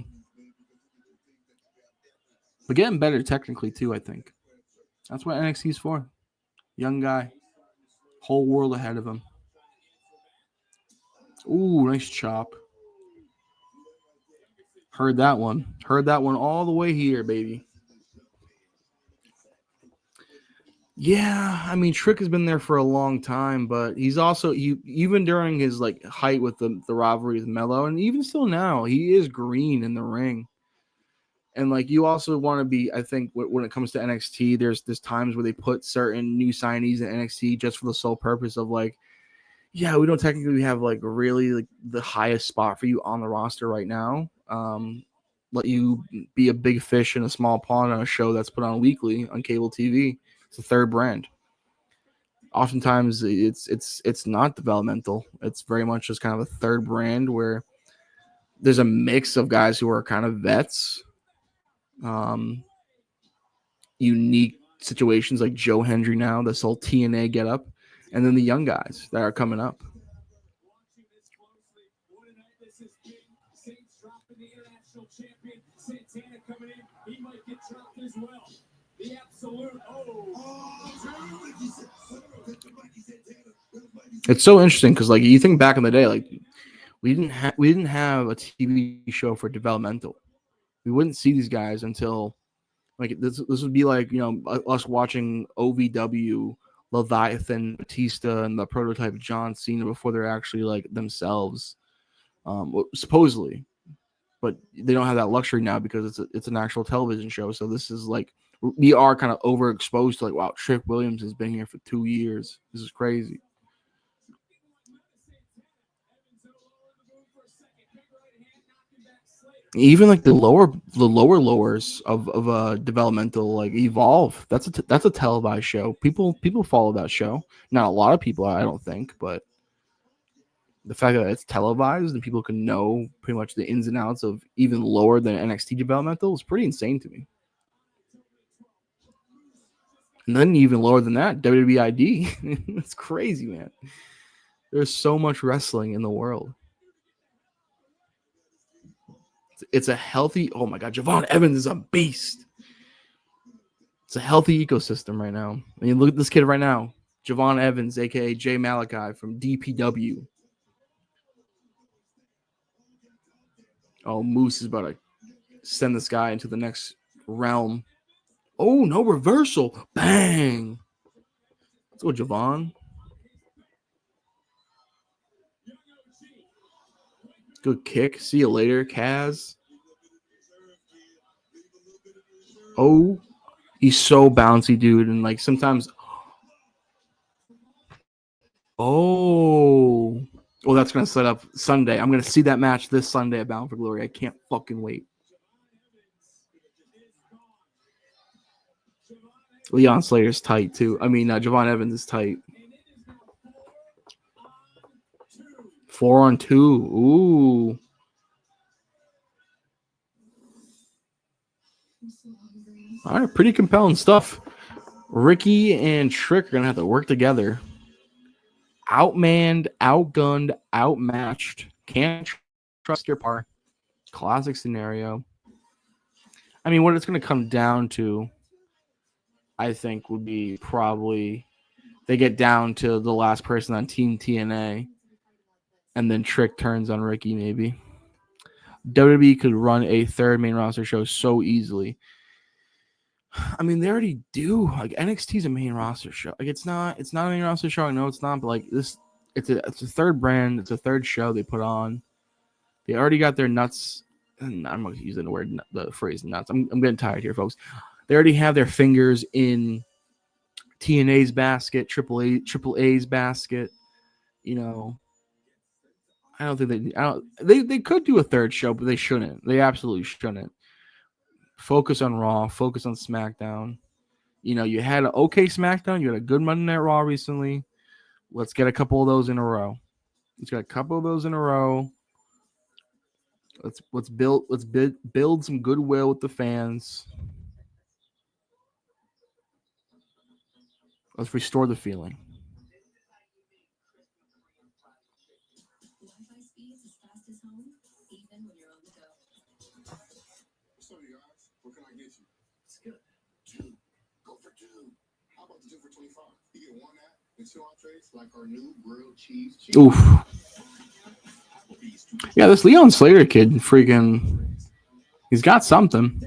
but getting better technically too. I think that's what NXT's for. Young guy, whole world ahead of him. Ooh, nice chop. Heard that one. Heard that one all the way here, baby. Yeah, I mean Trick has been there for a long time, but he's also even during his like height with the rivalry with Melo, and even still now, he is green in the ring. And like you also want to be, I think when it comes to NXT, there's times where they put certain new signees in NXT just for the sole purpose of like, yeah, we don't technically have like really like the highest spot for you on the roster right now. Let you be a big fish in a small pond on a show that's put on weekly on cable TV. It's a third brand. Oftentimes it's not developmental. It's very much just kind of a third brand where there's a mix of guys who are kind of vets, um, unique situations like Joe Hendry now, this whole TNA get up, and then the young guys that are coming up. It's so interesting because like you think back in the day, like we didn't have a TV show for developmental. We wouldn't see these guys until like this would be like us watching OVW, Leviathan, Batista, and the prototype John Cena before they're actually like themselves, supposedly. But they don't have that luxury now because it's an actual television show. So this is like we are kind of overexposed to like, wow, Trick Williams has been here for 2 years. This is crazy. Even like the lower lowers of developmental like Evolve. That's a televised show. People follow that show. Not a lot of people, I don't think, but the fact that it's televised and people can know pretty much the ins and outs of even lower than NXT developmental is pretty insane to me. And then even lower than that, WWE ID. It's crazy, man. There's so much wrestling in the world. It's a healthy. Oh my God, Javon Evans is a beast. It's a healthy ecosystem right now. I mean, look at this kid right now, Javon Evans, aka Jay Malachi from DPW. Oh, Moose is about to send this guy into the next realm. Oh, no reversal. Bang. Let's go, Javon. Good kick. See you later, Kaz. Oh, he's so bouncy, dude. And like sometimes. Oh. Oh, that's going to set up Sunday. I'm going to see that match this Sunday at Bound for Glory. I can't fucking wait. Leon Slater's tight, too. I mean, Javon Evans is tight. 4-on-2. Ooh. All right, pretty compelling stuff. Ricky and Trick are going to have to work together. Outmanned, outgunned, outmatched. Can't trust your partner. Classic scenario. I mean, what it's going to come down to, I think, would be probably they get down to the last person on Team TNA, and then Trick turns on Ricky, maybe. WWE could run a third main roster show so easily. I mean, they already do. Like NXT's a main roster show. Like it's not a main roster show. I know it's not, but like this, it's a third brand. It's a third show they put on. They already got their nuts. I'm not using the phrase nuts. I'm getting tired here, folks. They already have their fingers in TNA's basket, Triple A's basket. You know, I don't think they could do a third show, but they shouldn't. They absolutely shouldn't. Focus on Raw. Focus on SmackDown. You know, you had an okay SmackDown. You had a good Monday Night Raw recently. Let's get a couple of those in a row. Let's get a couple of those in a row. Let's build some goodwill with the fans. Let's restore the feeling. Oof. Yeah, this Leon Slater kid, freaking, he's got something.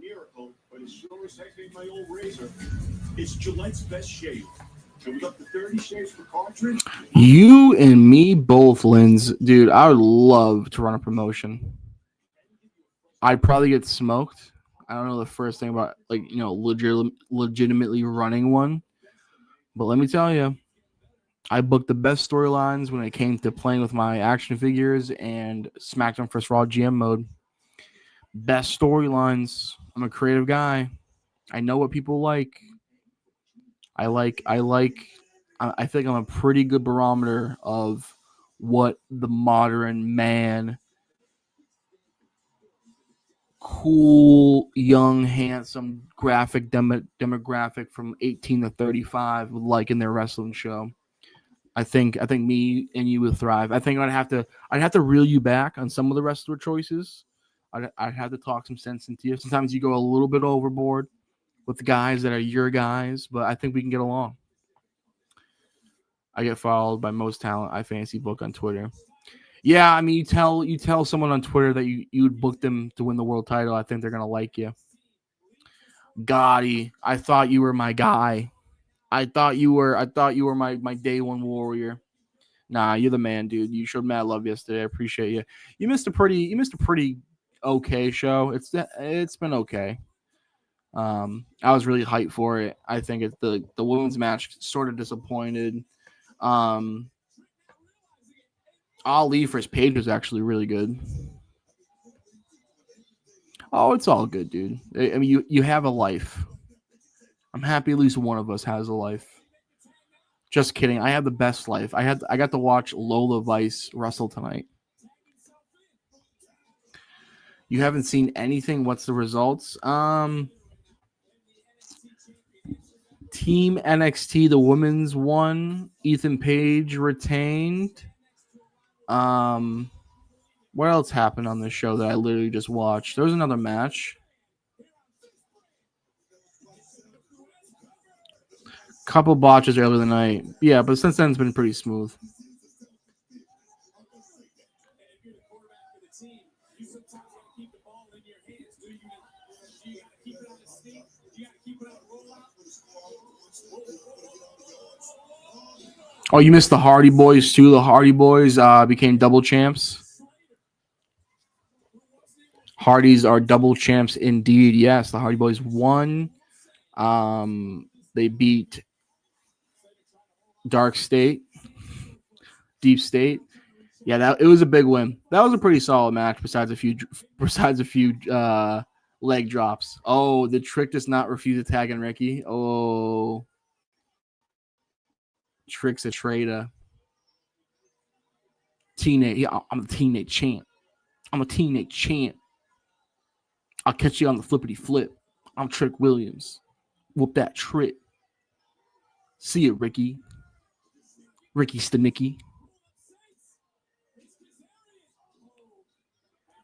miracle, but it sure as heck ain't my old razor. It's Gillette's best shave. And with up to 30 shaves per cartridge. You and me both, Linz. Dude, I would love to run a promotion. I'd probably get smoked. I don't know the first thing about, like, legitimately running one. But let me tell you, I booked the best storylines when it came to playing with my action figures and SmackDown vs. Raw GM mode. Best storylines. I'm a creative guy. I know what people like. I think I'm a pretty good barometer of what the modern man, cool, young, handsome graphic demographic from 18 to 35 would like in their wrestling show. I think me and you would thrive. I think I'd have to reel you back on some of the wrestler choices. I'd have to talk some sense into you. Sometimes you go a little bit overboard with the guys that are your guys, but I think we can get along. I get followed by Most Talent I Fantasy Book on Twitter. Yeah, I mean, you tell someone on Twitter that you would book them to win the world title. I think they're gonna like you. Gotti, I thought you were my guy. I thought you were my day one warrior. Nah, you're the man, dude. You showed mad love yesterday. I appreciate you. You missed a pretty okay show. It's been okay. I was really hyped for it. I think the women's match sort of disappointed. Um, Ali versus Paige was actually really good. Oh, it's all good, dude. I mean, you have a life. I'm happy at least one of us has a life. Just kidding. I have the best life. I got to watch Lola Vice wrestle tonight. You haven't seen anything. What's the results? Team NXT, the women's won. Ethan Page retained. What else happened on this show that I literally just watched? There was another match. Couple botches earlier in the night. Yeah, but since then it's been pretty smooth. Oh, you missed the Hardy Boys too. The Hardy Boys became double champs. Hardys are double champs indeed. Yes, the Hardy Boys won. They beat Dark State, Deep State. Yeah, it was a big win. That was a pretty solid match. Besides a few leg drops. Oh, the Trick does not refuse to tag in Ricky. Oh, Trick's a traitor. I'm a teenage champ. I'm a teenage champ. I'll catch you on the flippity flip. I'm Trick Williams. Whoop that trick. See it, Ricky. Ricky Stanicki.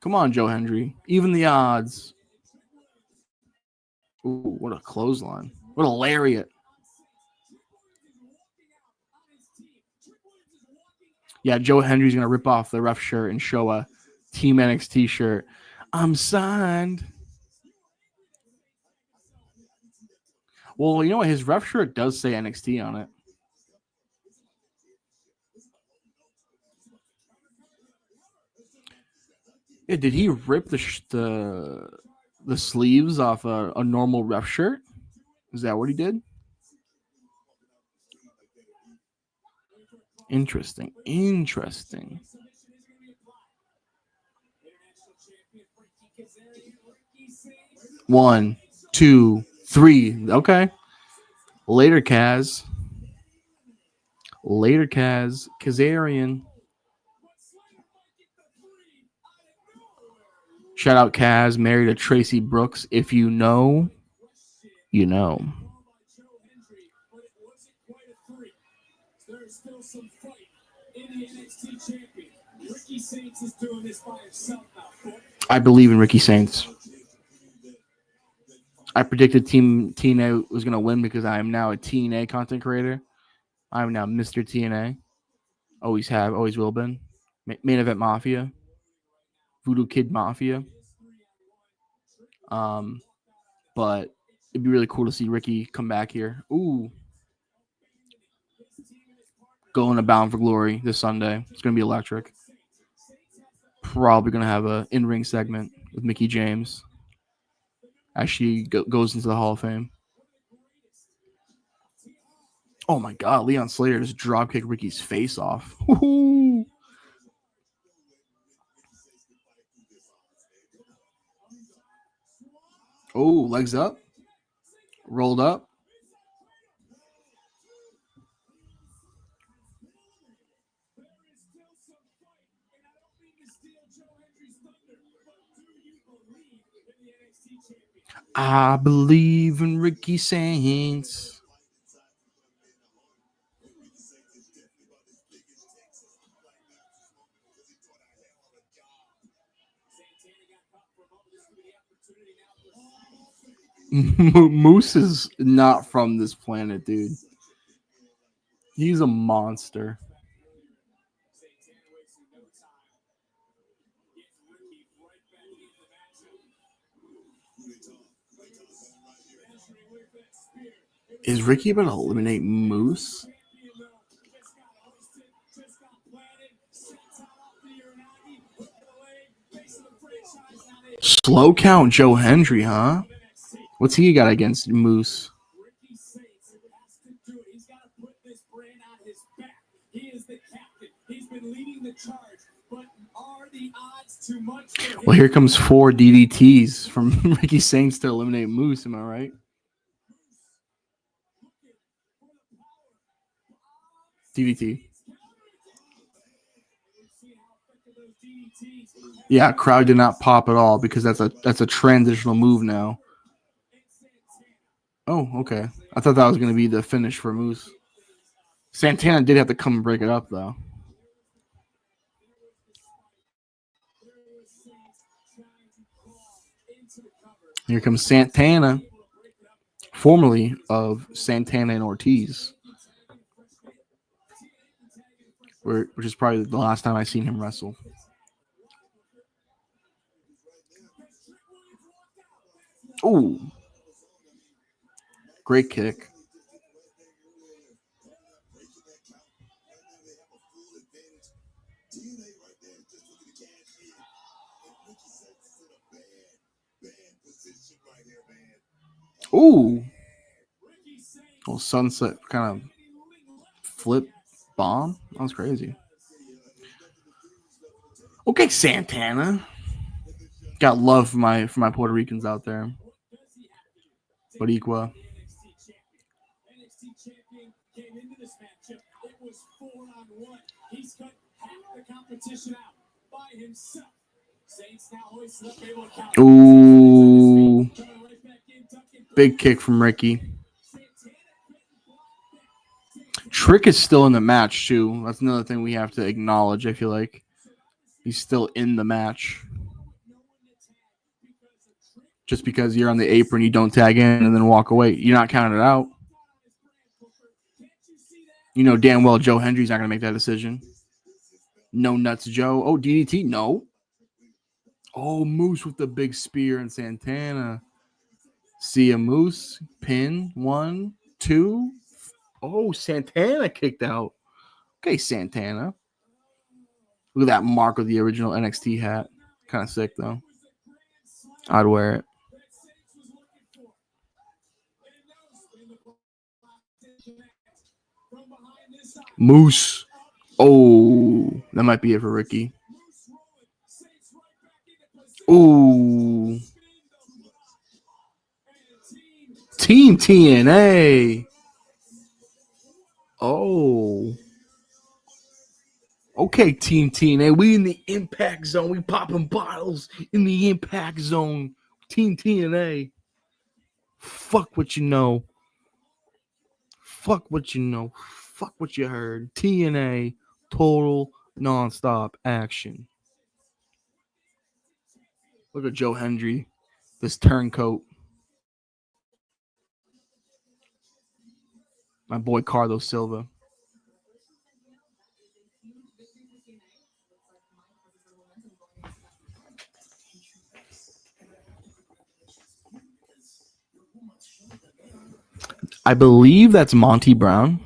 Come on, Joe Hendry. Even the odds. Ooh, what a clothesline. What a lariat. Yeah, Joe Hendry's going to rip off the ref shirt and show a Team NXT shirt. I'm signed. Well, you know what? His ref shirt does say NXT on it. Yeah, did he rip the sleeves off a normal ref shirt? Is that what he did? Interesting. 1, 2, 3. Okay. Later, Kaz. Kazarian. Shout out Kaz, married to Tracy Brooks. If you know, you know. There's still some fight in the NXT champion. Ricky Saints is doing this by himself now. I believe in Ricky Saints. I predicted Team TNA was going to win because I am now a TNA content creator. I am now Mr. TNA. Always have, always will been. Main Event Mafia. Voodoo Kid Mafia. but it'd be really cool to see Ricky come back here. Ooh. Going to Bound for Glory this Sunday. It's going to be electric. Probably going to have an in-ring segment with Mickey James. Actually goes into the Hall of Fame. Oh my God, Leon Slater just dropkicked Ricky's face off. Woo-hoo. Oh, legs up. Rolled up. I believe in Ricky Saints. Moose is not from this planet, dude. He's a monster. Is Ricky about to eliminate Moose? Slow count Joe Hendry, huh? What's he got against Moose? Well, here comes 4 DDTs from Ricky Saints to eliminate Moose. Am I right? DDT. Yeah, crowd did not pop at all because that's a transitional move now. Oh, okay. I thought that was going to be the finish for Moose. Santana did have to come and break it up, though. Here comes Santana, formerly of Santana and Ortiz, which is probably the last time I've seen him wrestle. Oh, great kick. Ooh. Little sunset kind of flip bomb. That was crazy. Okay, Santana. Got love for my Puerto Ricans out there. Boricua. Ooh. Big kick from Ricky. Trick is still in the match, too. That's another thing we have to acknowledge, I feel like. He's still in the match. Just because you're on the apron, you don't tag in and then walk away. You're not counted out. You know damn well Joe Hendry's not going to make that decision. No nuts, Joe. Oh, DDT? No. Oh, Moose with the big spear and Santana. See a Moose. Pin. 1, 2. Oh, Santana kicked out. Okay, Santana. Look at that mark of the original NXT hat. Kind of sick, though. I'd wear it. Moose. Oh, that might be it for Ricky. Ooh. Team TNA. Oh. Okay, Team TNA. We in the Impact Zone. We popping bottles in the Impact Zone. Team TNA. Fuck what you know. Fuck what you know. Fuck what you heard. TNA. Total nonstop action. Look at Joe Hendry. This turncoat. My boy Carlos Silva. I believe that's Monty Brown.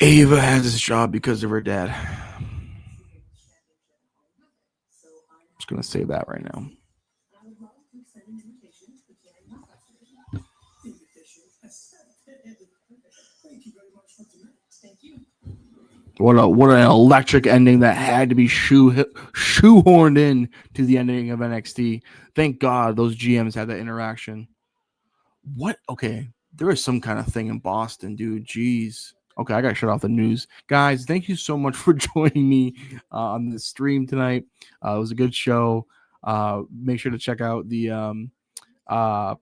Ava has this job because of her dad. Just going to say that right now. What an electric ending that had to be shoehorned in to the ending of NXT. Thank God those GMs had that interaction. What? Okay, there was some kind of thing in Boston, dude. Jeez. Okay, I got to shut off the news. Guys, thank you so much for joining me on the stream tonight. It was a good show. Make sure to check out the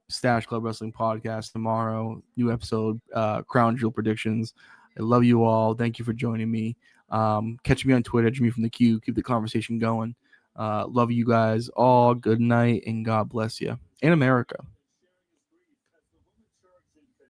Stash Club Wrestling podcast tomorrow. New episode, Crown Jewel predictions. I love you all. Thank you for joining me. Catch me on Twitter, Jimmy from the Q. Keep the conversation going. Love you guys all. Good night and God bless you. In America.